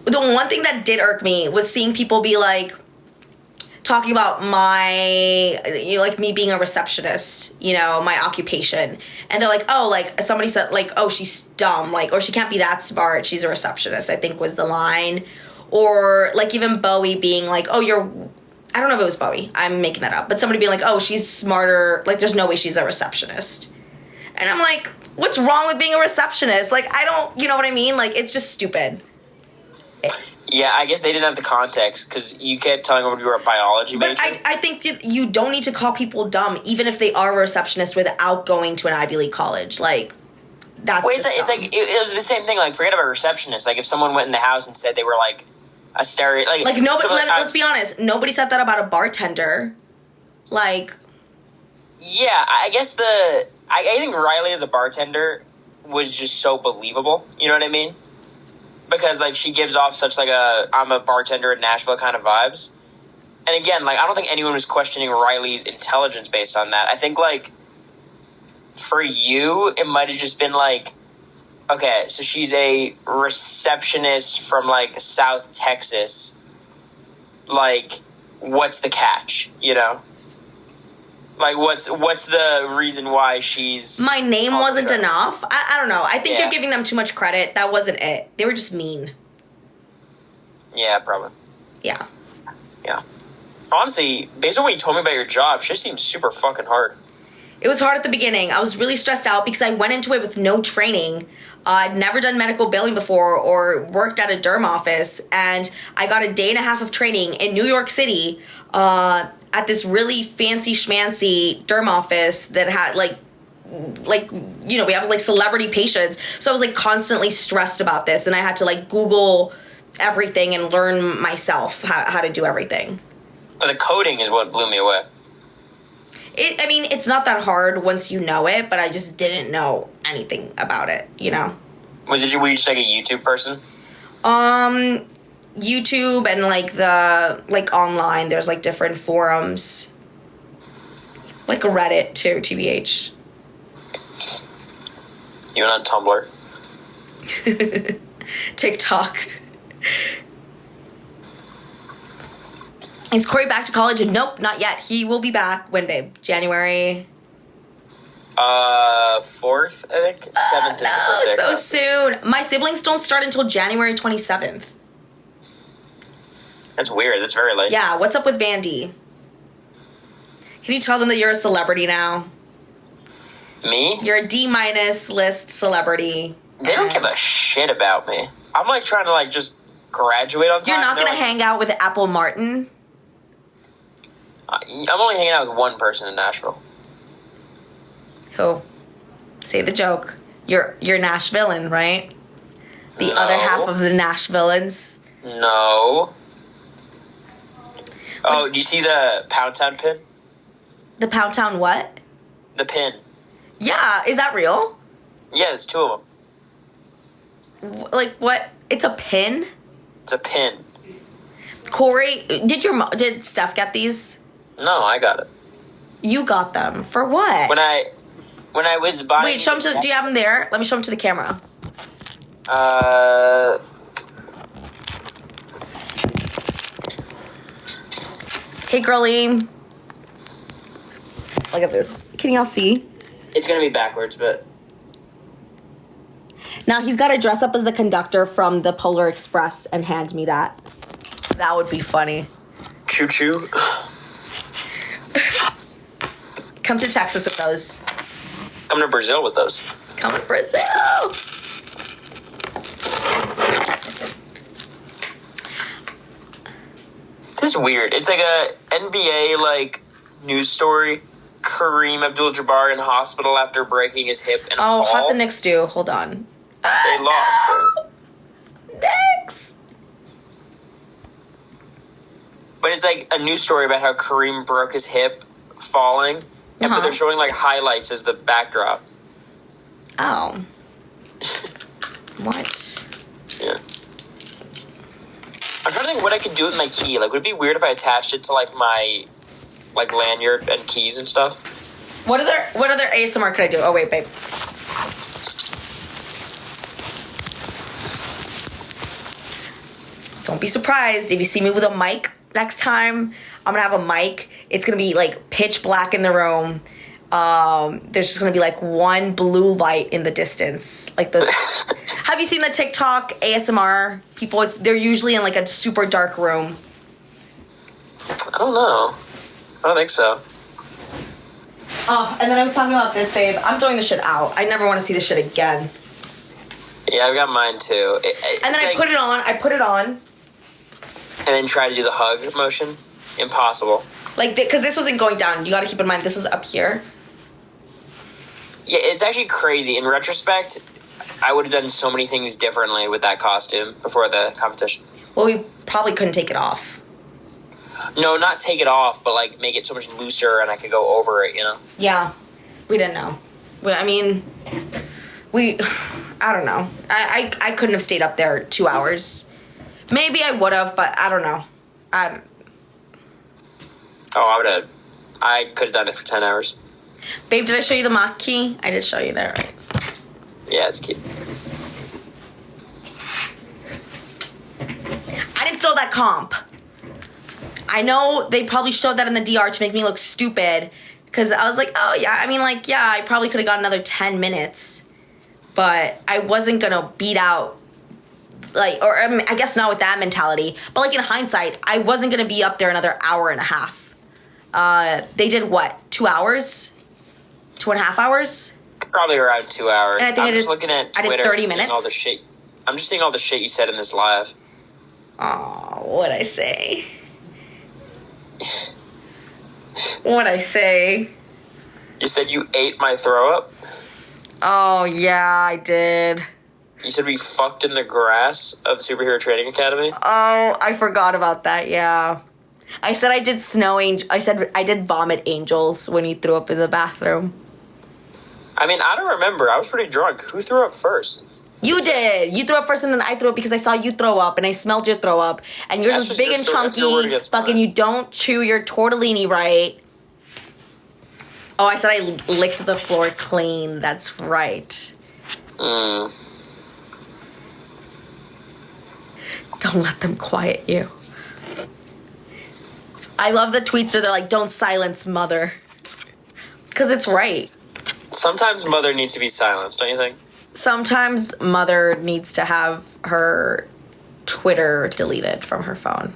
The one thing that did irk me was seeing people be like, talking about my, like me being a receptionist, my occupation. And they're like, oh, like somebody said, like, oh, she's dumb, like, or she can't be that smart. She's a receptionist, I think was the line. Or like even Bowie being like, oh, I don't know if it was Bowie. I'm making that up. But somebody being like, oh, she's smarter. Like, there's no way she's a receptionist. And I'm like, what's wrong with being a receptionist? Like, I don't, you know what I mean? Like, it's just stupid. Yeah, I guess they didn't have the context because you kept telling them you were a biology major. But I think that you don't need to call people dumb, even if they are a receptionist without going to an Ivy League college. Like, that's Well, just it's dumb. like it was the same thing. Like, forget about receptionists. Like, if someone went in the house and said they were like a stereo, like Like, nobody, someone- let's be honest, nobody said that about a bartender. Like, Yeah, I guess I think Riley as a bartender was just so believable. You know what I mean? Because, like, she gives off such, like, I'm a bartender in Nashville kind of vibes. And again, like, I don't think anyone was questioning Riley's intelligence based on that. I think, like, for you, it might have just been, like, okay, so she's a receptionist from, like, South Texas. Like, what's the catch, you know? Like, what's the reason why she's... my name on the wasn't show? enough. I don't know. I think Yeah. you're giving them too much credit. That wasn't it. They were just mean. Yeah, probably. Yeah. Yeah. Honestly, based on what you told me about your job, she seems super fucking hard. It was hard at the beginning. I was really stressed out because I went into it with no training. I'd never done medical billing before or worked at a derm office. And I got a day and a half of training in New York City at this really fancy schmancy derm office that had like, you know, we have like celebrity patients. So I was like constantly stressed about this. And I had to like Google everything and learn myself how to do everything. But the coding is what blew me away. I mean, it's not that hard once you know it, but I just didn't know anything about it, you know? Were you just like a YouTube person? YouTube and like online, there's like different forums. Like Reddit too, TBH. You went on Tumblr? TikTok. Is Corey back to college? Nope, not yet. He will be back when, babe? January 4th, I think. 7th is the first day. So soon. My siblings don't start until January 27th. That's weird. That's very late. Yeah, what's up with Vandy? Can you tell them that you're a celebrity now? Me? You're a D- list celebrity. They don't give a shit about me. I'm like trying to like just graduate on time. You're not gonna like, hang out with Apple Martin? I'm only hanging out with one person in Nashville. Who? Say the joke. You're Nashvillean, right? The No. other half of the Nashvilleans. No. Oh, do you see the Pound Town pin? The Pound Town what? The pin. Yeah, is that real? Yeah, there's two of them. Like what? It's a pin? It's a pin. Corey, did Steph get these? No, I got it. You got them. For what? When I was buying... Wait, show them to... Do you have them there? Let me show them to the camera. Hey, girlie. Look at this. Can y'all see? It's gonna be backwards, but... Now he's got to dress up as the conductor from the Polar Express and hand me that. That would be funny. Choo choo. Come to Texas with those. Come to Brazil with those. Come to Brazil. This is weird. It's like a NBA like news story. Kareem Abdul-Jabbar in hospital after breaking his hip in a fall. How'd the Knicks do? Hold on. They lost. Knicks. But it's like a news story about how Kareem broke his hip falling. But they're showing like highlights as the backdrop. Oh. What? Yeah. I'm trying to think what I could do with my key. Like, would it be weird if I attached it to like my like lanyard and keys and stuff? What other ASMR could I do? Oh wait, babe. Don't be surprised if you see me with a mic next time. I'm gonna have a mic. It's gonna be like pitch black in the room. There's just gonna be like one blue light in the distance. Like those. Have you seen the TikTok ASMR people? They're usually in like a super dark room. I don't know. I don't think so. Oh, and then I was talking about this, babe. I'm throwing this shit out. I never want to see this shit again. Yeah, I've got mine too. And then I put it on. And then try to do the hug motion. Impossible. Like, because this wasn't going down. You got to keep in mind, this was up here. Yeah, it's actually crazy. In retrospect, I would have done so many things differently with that costume before the competition. Well, we probably couldn't take it off. No, not take it off, but like make it so much looser and I could go over it, you know? Yeah. We didn't know. I don't know. I couldn't have stayed up there 2 hours. Maybe I would have, but I don't know. I could have done it for 10 hours. Babe, did I show you the mock key? I did show you that, right? Yeah, it's cute. I didn't throw that comp. I know they probably showed that in the DR to make me look stupid. Because I was like, oh, yeah. I mean, like, yeah, I probably could have got another 10 minutes. But I wasn't going to beat out, like, or I, mean, I guess not with that mentality. But, like, in hindsight, I wasn't going to be up there another hour and a half. They did what? 2 hours? 2.5 hours? Probably around 2 hours. And I think I'm just looking at Twitter. I did 30 and seeing minutes. all the shit. I'm just seeing all the shit you said in this live. Oh, what'd I say? What'd I say? You said you ate my throw up? Oh, yeah, I did. You said we fucked in the grass of the Superhero Training Academy? Oh, I forgot about that, yeah. I said I did I said I did vomit angels when you threw up in the bathroom. I mean, I don't remember. I was pretty drunk. Who threw up first? You did. You threw up first and then I threw up because I saw you throw up and I smelled your throw up. And yours That's was just big your and story. That's your word chunky. against Fucking mine. you don't chew your tortellini right. Oh, I said I licked the floor clean. That's right. Don't let them quiet you. I love the tweets where they're like, don't silence mother. Because it's right. Sometimes mother needs to be silenced, don't you think? Sometimes mother needs to have her Twitter deleted from her phone.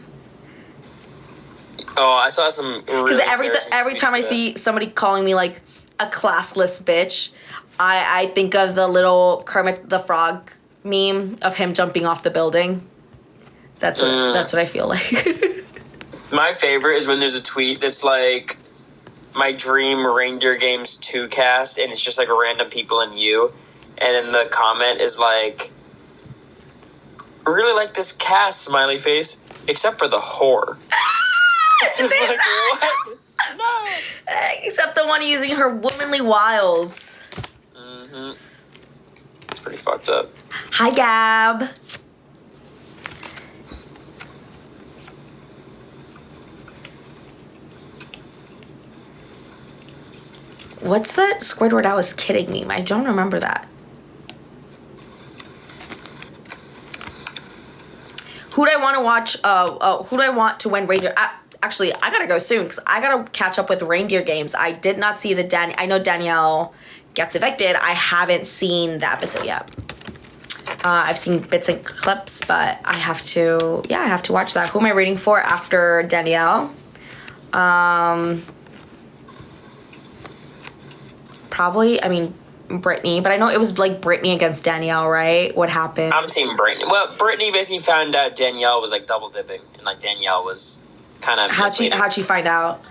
Oh, I saw some really Because every time I see somebody calling me like a classless bitch, I think of the little Kermit the Frog meme of him jumping off the building. That's what I feel like. My favorite is when there's a tweet that's like, my dream Reindeer Games 2 cast, and it's just like random people and you. And then the comment is like, I really like this cast, smiley face, except for the whore. Like, what? No. Except the one using her womanly wiles. Mm-hmm. It's pretty fucked up. Hi, Gab. What's that Squidward I was kidding meme? I don't remember that. Who do I want to watch? Who do I want to win Reindeer? Actually, I gotta go soon because I gotta catch up with Reindeer Games. I did not see I know Danielle gets evicted. I haven't seen the episode yet. I've seen bits and clips, but I have to watch that. Who am I rooting for after Danielle? Probably, Brittany, but I know it was like Brittany against Danielle, right? What happened? I'm team Brittany. Well, Brittany basically found out Danielle was like double dipping, and like Danielle was kind of How'd she find out?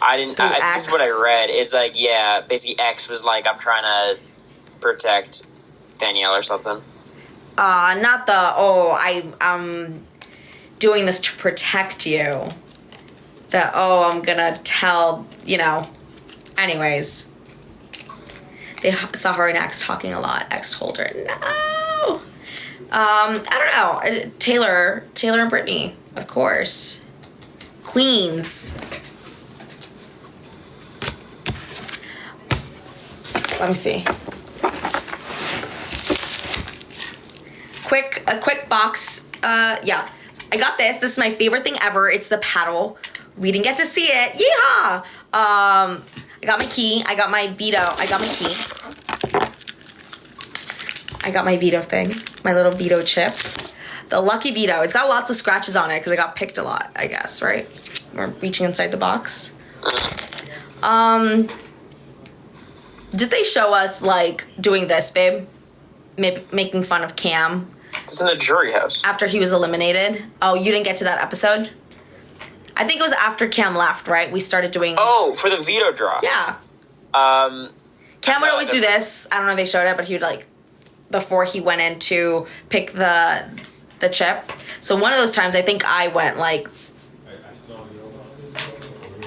This is what I read. It's like, yeah, basically X was like, I'm trying to protect Danielle or something. Not the, I'm doing this to protect you. I'm gonna tell, anyways. They saw her and X talking a lot. X told her, no. I don't know. Taylor and Brittany, of course. Queens. Let me see. A quick box. Yeah. I got this. This is my favorite thing ever. It's the paddle. We didn't get to see it. Yeehaw! I got my key. I got my veto. I got my key. I got my veto thing. My little veto chip. The lucky veto. It's got lots of scratches on it because I got picked a lot, I guess, right? We're reaching inside the box. Did they show us, like, doing this, babe? Making fun of Cam? It's in the jury house. After he was eliminated? Oh, you didn't get to that episode? I think it was after Cam left, right? We started doing... Oh, for the veto drop. Yeah. Cam would always do this. I don't know if they showed it, but he would, like, before he went in to pick the chip. So one of those times, I think I went, like...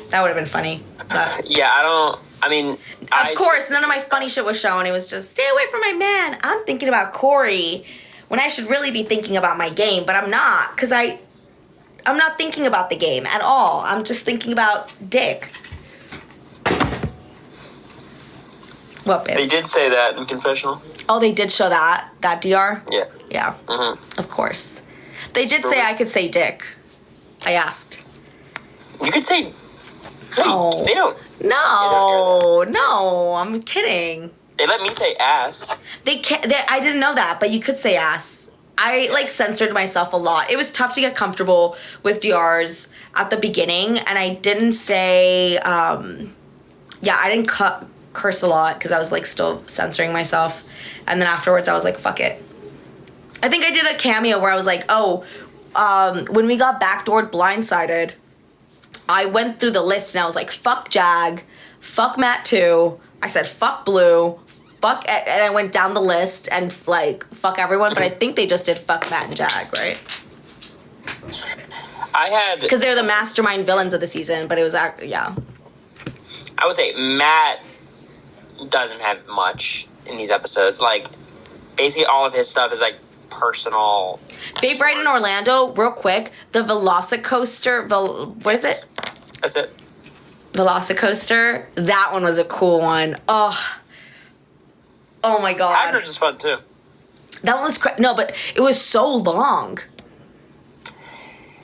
That would have been funny. But... Yeah, Of course, none of my funny shit was shown. It was just, stay away from my man. I'm thinking about Corey when I should really be thinking about my game, but I'm not, because I'm not thinking about the game at all. I'm just thinking about Dick. What, babe? They did say that in confessional. Oh, they did show that DR? Yeah. Yeah. Mm-hmm. Of course. They did say I could say Dick. I asked. You could say... No. They don't... No, I'm kidding. They let me say ass. They can't. I didn't know that, but you could say ass. I censored myself a lot. It was tough to get comfortable with DRs at the beginning, and I didn't say. I didn't cut cursed a lot because I was like still censoring myself. And then afterwards I was like, fuck it. I think I did a cameo where I was like, when we got backdoored blindsided, I went through the list and I was like, fuck Jag, fuck Matt 2. I said, fuck Blue, fuck, and I went down the list and like, fuck everyone. But I think they just did fuck Matt and Jag, right? Because they're the mastermind villains of the season, but it was yeah. I would say Matt doesn't have much in these episodes. Like, basically all of his stuff is like personal. Babe Ride in Orlando, real quick, the Velocicoaster, what is it? That's it. Velocicoaster, that one was a cool one. Oh my god. Hagrid's is fun too. That one was no, but it was so long.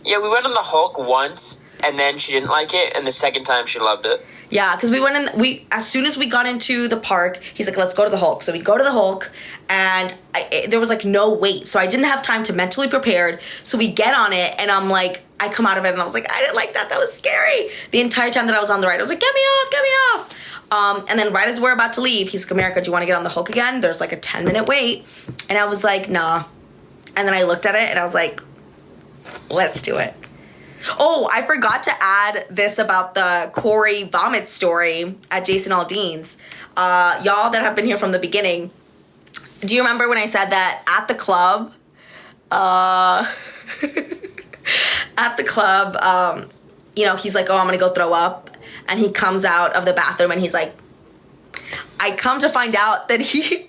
Yeah, we went on the Hulk once, and then she didn't like it, and the second time she loved it. Yeah, because we went in. As soon as we got into the park, he's like, "Let's go to the Hulk." So we go to the Hulk, and there was like no wait, so I didn't have time to mentally prepare. So we get on it, and I'm like, I come out of it, and I was like, I didn't like that. That was scary. The entire time that I was on the ride, I was like, "Get me off, get me off." And then right as we're about to leave, he's like, "America, do you want to get on the Hulk again?" There's like a 10-minute wait, and I was like, "Nah." And then I looked at it, and I was like, let's do it. Oh, I forgot to add this about the Corey vomit story at Jason Aldean's. Y'all that have been here from the beginning, do you remember when I said that at the club, he's like, "Oh, I'm gonna go throw up," and he comes out of the bathroom and he's like, I come to find out that he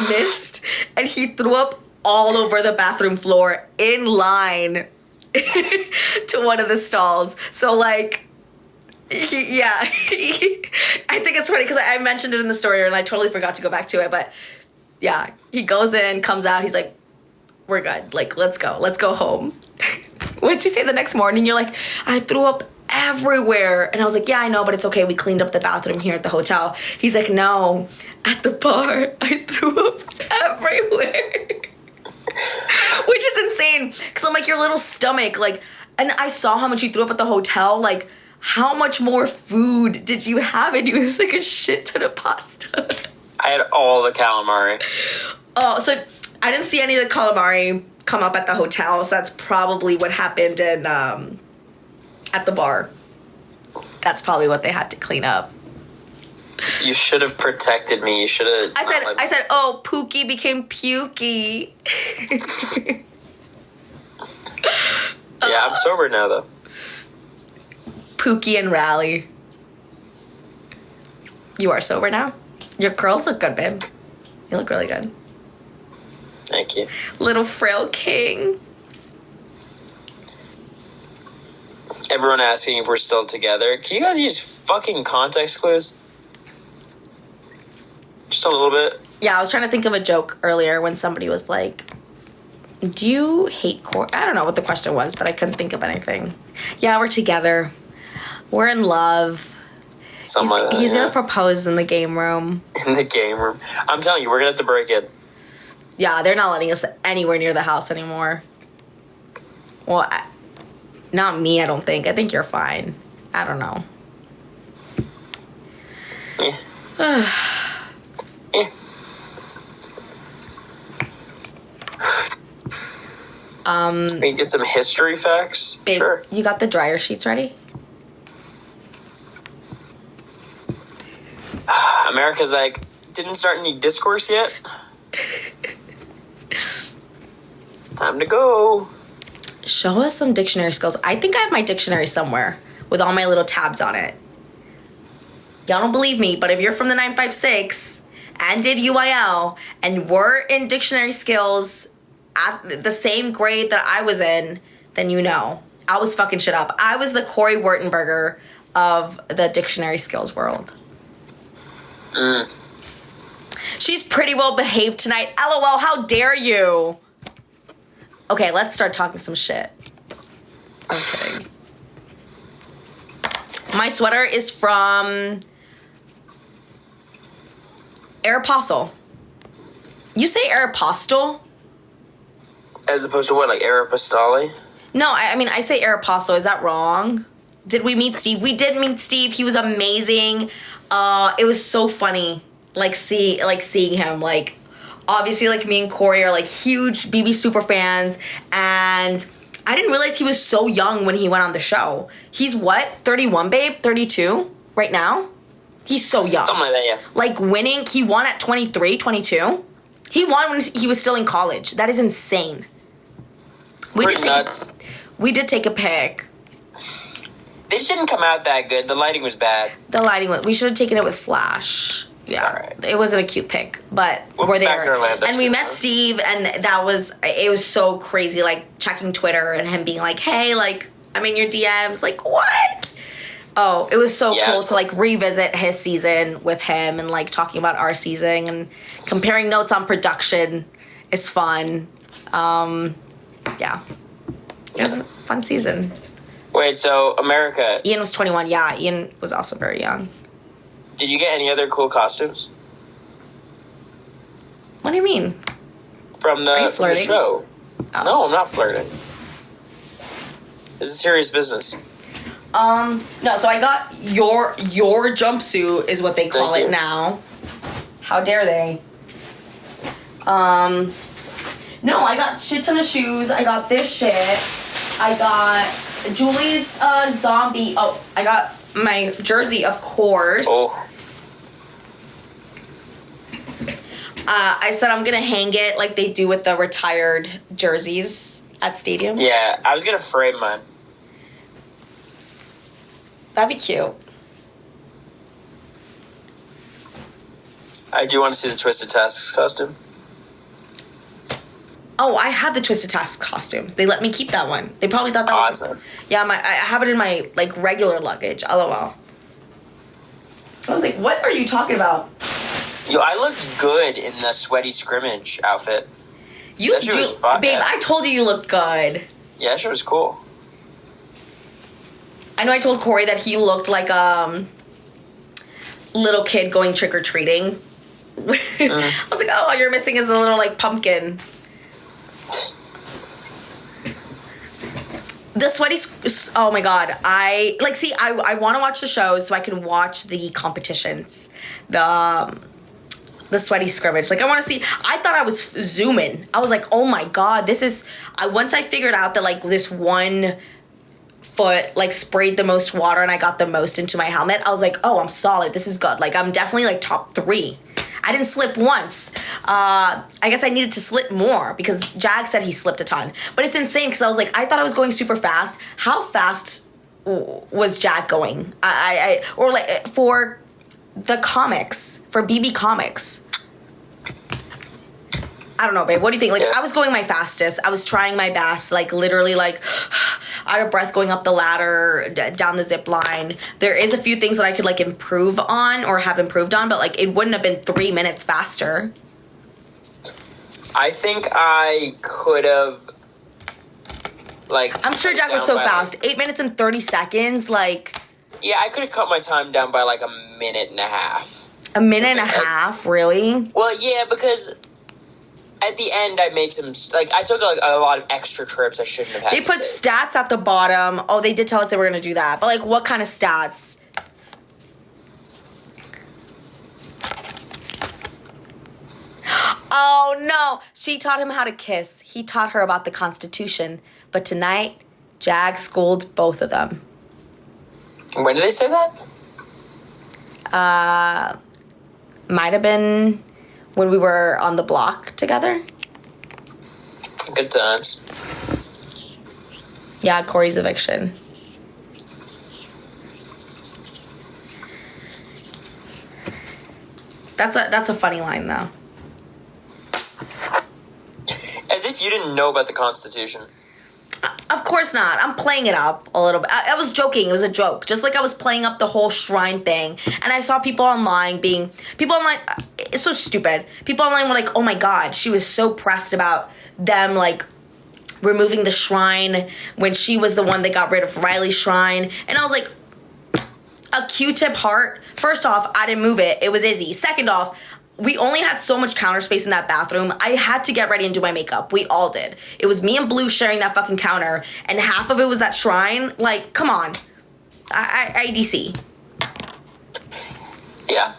missed and he threw up all over the bathroom floor in line to one of the stalls. So like, I think it's funny because I mentioned it in the story and I totally forgot to go back to it. But yeah, he goes in, comes out, he's like, "We're good. Like, let's go home." What'd you say the next morning? You're like, "I threw up everywhere." And I was like, "Yeah, I know, but it's okay. We cleaned up the bathroom here at the hotel." He's like, "No, at the bar, I threw up everywhere." Which is insane, because I'm like, your little stomach, like, and I saw how much you threw up at the hotel, like, how much more food did you have in you? It was like a shit ton of pasta. I had all the calamari. Oh, so I didn't see any of the calamari come up at the hotel, so that's probably what happened in, at the bar. That's probably what they had to clean up. You should have protected me. You should have. I said, "Oh, Pookie became pukey." Yeah, I'm sober now, though. Pookie and Rally. You are sober now? Your curls look good, babe. You look really good. Thank you. Little frail king. Everyone asking if we're still together. Can you guys use fucking context clues? Just a little bit. Yeah, I was trying to think of a joke earlier when somebody was like, "Do you hate Corey?" I don't know what the question was, but I couldn't think of anything. Yeah, we're together. We're in love. He's gonna propose in the game room. In the game room. I'm telling you, we're gonna have to break it. Yeah, they're not letting us anywhere near the house anymore. Well, not me, I don't think. I think you're fine. I don't know. Yeah. We can get some history facts. Babe, sure. You got the dryer sheets ready? America's like, didn't start any discourse yet. It's time to go. Show us some dictionary skills. I think I have my dictionary somewhere with all my little tabs on it. Y'all don't believe me, but if you're from the 956 and did UIL and were in dictionary skills at the same grade that I was in, then you know. I was fucking shit up. I was the Corey Wurtenberger of the dictionary skills world. She's pretty well behaved tonight. LOL, how dare you? Okay, let's start talking some shit. I'm kidding. My sweater is from Aeropostale. You say Aeropostale? As opposed to what, like Aeropostale? No, I mean, I say Aeropostale. Is that wrong? Did we meet Steve? We did meet Steve. He was amazing. It was so funny, seeing him. Like, obviously, like, me and Corey are like huge BB super fans, and I didn't realize he was so young when he went on the show. He's what, 31, babe? 32 right now? He's so young. Something like that, yeah. Like, winning, he won at 23, 22. He won when he was still in college. That is insane. We did take a pic. They just didn't come out that good. The lighting was bad. We should have taken it with flash. Yeah, right. It wasn't a cute pic, but We'll we're be back there. in Orlando And we soon, met huh? Steve, and it was so crazy, like, checking Twitter and him being like, hey, like, I'm in your DMs. Like, what? Oh, it was so cool to, like, revisit his season with him and, like, talking about our season and comparing notes on production is fun. Yeah. It was a fun season. Wait, so America, Ian was 21. Yeah, Ian was also very young. did you get any other cool costumes What do you mean? from you the flirting? show? Oh. No, I'm not flirting. This is serious business. No, so I got your jumpsuit is what they call Thank it you. now. How dare they? No, I got shit ton of shoes. I got this shit. I got Julie's zombie. Oh, I got my jersey, of course. Oh, I said I'm gonna hang it like they do with the retired jerseys at stadiums. yeah. I was gonna frame mine. That'd be cute. I do want to see the Twisted Tasks costume. Oh, I have the Twisted Task costumes. They let me keep that one. They probably thought that Oh, was... that's nice. Yeah, I have it in my, like, regular luggage. LOL. I was like, what are you talking about? Yo, I looked good in the sweaty scrimmage outfit. You That shit was fun, babe, yeah. I told you looked good. Yeah, that shit was cool. I know I told Corey that he looked like little kid going trick-or-treating. I was like, oh, all you're missing is a little, like, pumpkin. The sweaty... Oh, my God. I want to watch the shows so I can watch the competitions. The sweaty scrimmage. Like, I want to see... I thought I was zooming. I was like, oh, my God. This is... Once I figured out that, like, this one foot, like, sprayed the most water and I got the most into my helmet, I was like, oh, I'm solid. This is good. Like, I'm definitely, like, top 3. I didn't slip once. I guess I needed to slip more because Jag said he slipped a ton. But it's insane because I was like, I thought I was going super fast. How fast was Jag going? Or like for the comics, for BB Comics. I don't know, babe. What do you think? Like, I was going my fastest. I was trying my best, like, literally, like, out of breath going up the ladder, down the zip line. There is a few things that I could, like, improve on or have improved on, but, like, it wouldn't have been 3 minutes faster. I think I could have, like... I'm sure Jack was so fast. 8 minutes and 30 seconds, like... Yeah, I could have cut my time down by, like, a minute and a half. A minute and a half, really? Well, yeah, because... At the end, I made some, like, I took, like, a lot of extra trips I shouldn't have had They to put take. stats at the bottom. Oh, they did tell us they were going to do that. But, like, what kind of stats? Oh, no. She taught him how to kiss. He taught her about the Constitution. But tonight, Jag schooled both of them. When did they say that? Might have been when we were on the block together. Good times. Yeah, Corey's eviction. That's a funny line, though. As if you didn't know about the Constitution. Of course not. I'm playing it up a little bit. I was joking. It was a joke. Just like I was playing up the whole shrine thing. And I saw people online it's so stupid. People online were like, oh my God, she was so pressed about them, like, removing the shrine when she was the one that got rid of Riley's shrine. And I was like, a Q-tip heart? First off, I didn't move it. It was Izzy. Second off, we only had so much counter space in that bathroom. I had to get ready and do my makeup. We all did. It was me and Blue sharing that fucking counter, and half of it was that shrine. Like, come on. IDC. Yeah.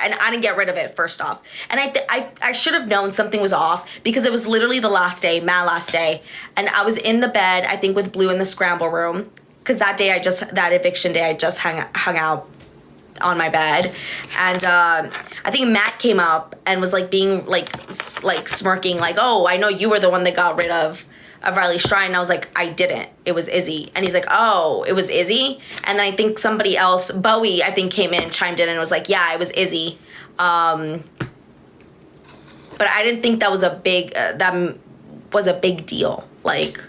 And I didn't get rid of it, first off. And I should have known something was off because it was literally the last day, my last day. And I was in the bed, I think, with Blue in the scramble room. Because that eviction day, I just hung out on my bed. And I think Matt came up and was like being like smirking, like, oh, I know you were the one that got rid of Riley Strine. And I was like, I didn't. It was Izzy. And he's like, oh, it was Izzy? And then I think somebody else, Bowie, I think came in, chimed in and was like, yeah, it was Izzy. But I didn't think that was a big deal. Like,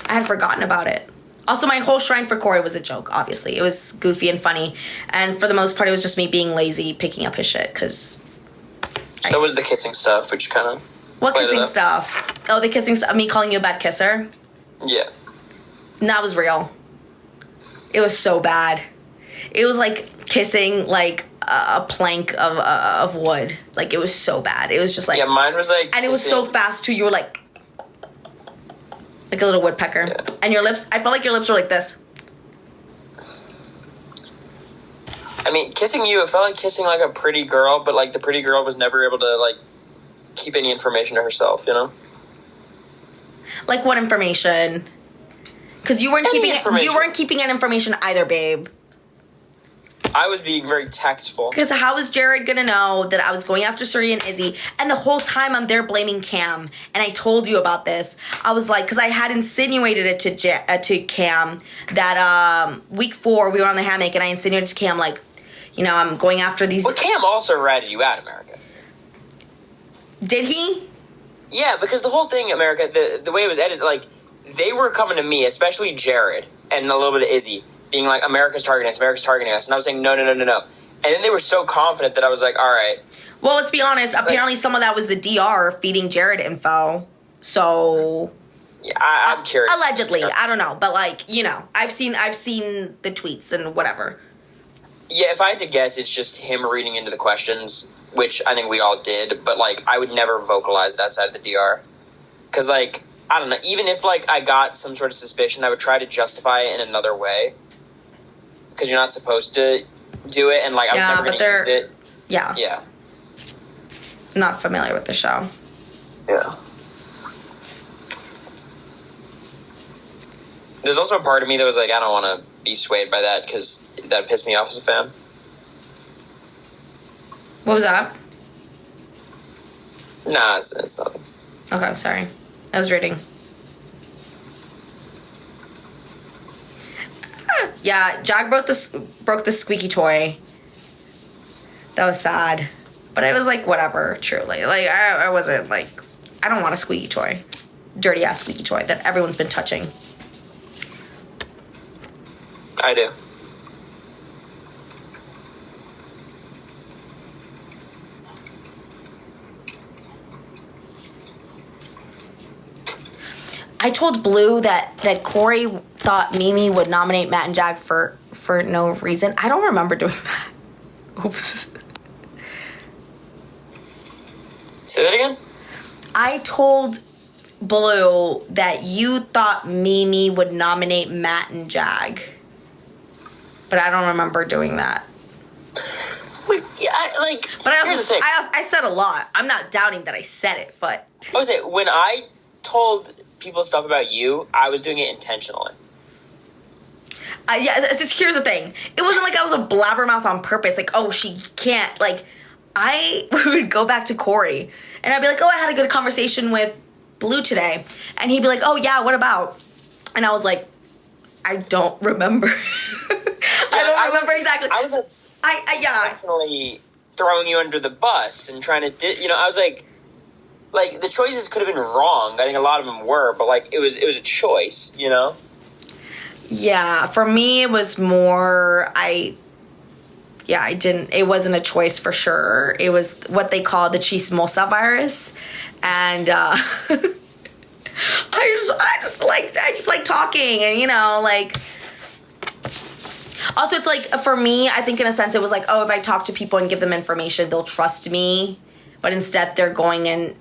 I had forgotten about it. Also, my whole shrine for Corey was a joke, obviously. It was goofy and funny. And for the most part, it was just me being lazy, picking up his shit, because... So was the kissing stuff, which kind of... What kissing stuff? Oh, the kissing stuff. Me calling you a bad kisser? Yeah. That was real. It was so bad. It was like kissing like a plank of wood. Like, it was so bad. It was just like... Yeah, mine was like... And it was so fast, too. You were like a little woodpecker. Yeah. And your lips... I felt like your lips were like this. I mean, kissing you, it felt like kissing like a pretty girl, but like the pretty girl was never able to like keep any information to herself, you know? Like what information? Because you weren't keeping any information either, babe. I was being very tactful. Because how was Jared gonna know that I was going after Suri and Izzy? And the whole time I'm there blaming Cam. And I told you about this. I was like, because I had insinuated it to Cam that week 4 we were on the hammock, and I insinuated to Cam like, you know, I'm going after these. But Cam also ratted you out, America. Did he? Yeah, because the whole thing, America, the way it was edited, like, they were coming to me, especially Jared and a little bit of Izzy, being like, America's targeting us. And I was saying, no. And then they were so confident that I was like, all right. Well, let's be honest. Apparently some of that was the DR feeding Jared info. So... Yeah, I'm curious. Allegedly. I don't know. But, like, you know, I've seen the tweets and whatever. Yeah, if I had to guess, it's just him reading into the questions, which I think we all did, but, like, I would never vocalize it outside of the DR. Because, like, I don't know, even if, like, I got some sort of suspicion, I would try to justify it in another way. Because you're not supposed to do it, and, like, I was never going to use it. Yeah. Yeah. Not familiar with the show. Yeah. There's also a part of me that was like, I don't want to be swayed by that because that pissed me off as a fan. What was that? Nah, it's nothing. Okay, sorry. I was reading. Yeah, Jack broke the squeaky toy. That was sad. But I was like, whatever, truly. Like, I wasn't like, I don't want a squeaky toy. Dirty ass squeaky toy that everyone's been touching. I do. I told Blue that Corey thought Mimi would nominate Matt and Jag for no reason. I don't remember doing that. Oops. Say that again? I told Blue that you thought Mimi would nominate Matt and Jag. But I don't remember doing that. Wait, yeah, But I said a lot. I'm not doubting that I said it, but... I was saying, when I told people stuff about you, I was doing it intentionally. Yeah, here's the thing. It wasn't like I was a blabbermouth on purpose. Like, oh, she can't. Like, I would go back to Corey, and I'd be like, oh, I had a good conversation with Blue today. And he'd be like, oh, yeah, what about? And I was like, I don't remember. I don't remember exactly. I was intentionally throwing you under the bus and trying to, I was like, the choices could have been wrong. I think a lot of them were, but, like, it was a choice, you know? Yeah, for me, it was more, it wasn't a choice for sure. It was what they call the chismosa virus. And, I just like talking and, also it's like, for me, I think in a sense it was like, oh, if I talk to people and give them information, they'll trust me. But instead they're going and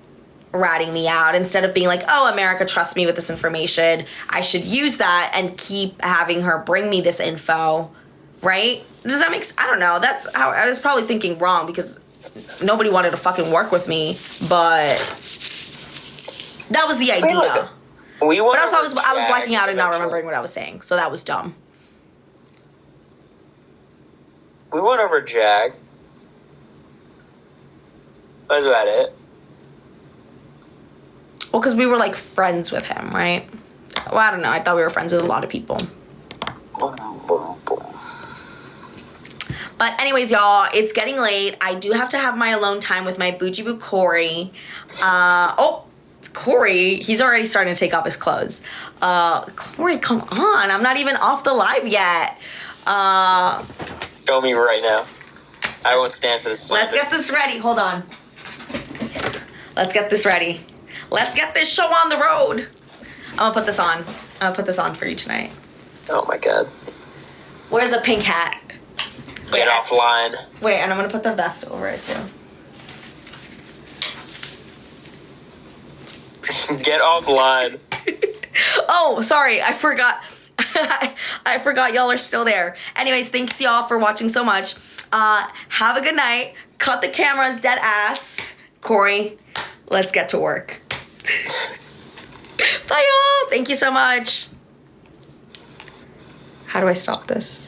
ratting me out. Instead of being like, oh, America trusts me with this information, I should use that and keep having her bring me this info right? Does that make sense? I don't know. That's how I was probably thinking wrong because nobody wanted to fucking work with me, but that was the idea. We went But also, over I was blacking out and not eventually. remembering what I was saying, so that was dumb. We went over Jag. That's about it. Well, because we were like friends with him, right? Well, I don't know. I thought we were friends with a lot of people. Boom, boom, boom. But anyways, y'all, it's getting late. I do have to have my alone time with my bougie boo Corey. Corey, he's already starting to take off his clothes. Corey, come on. I'm not even off the live yet. Show me right now. I won't stand for this. Let's get this ready. Hold on. Let's get this ready. Let's get this show on the road. I'm gonna put this on. I'm gonna put this on for you tonight. Oh my god. Where's the pink hat? Get offline. Wait, and I'm gonna put the vest over it too. Get offline. Oh, sorry, I forgot. I forgot y'all are still there. Anyways, thanks y'all for watching so much. Have a good night. Cut the cameras, dead ass. Corey, let's get to work. Bye y'all. Thank you so much. How do I stop this?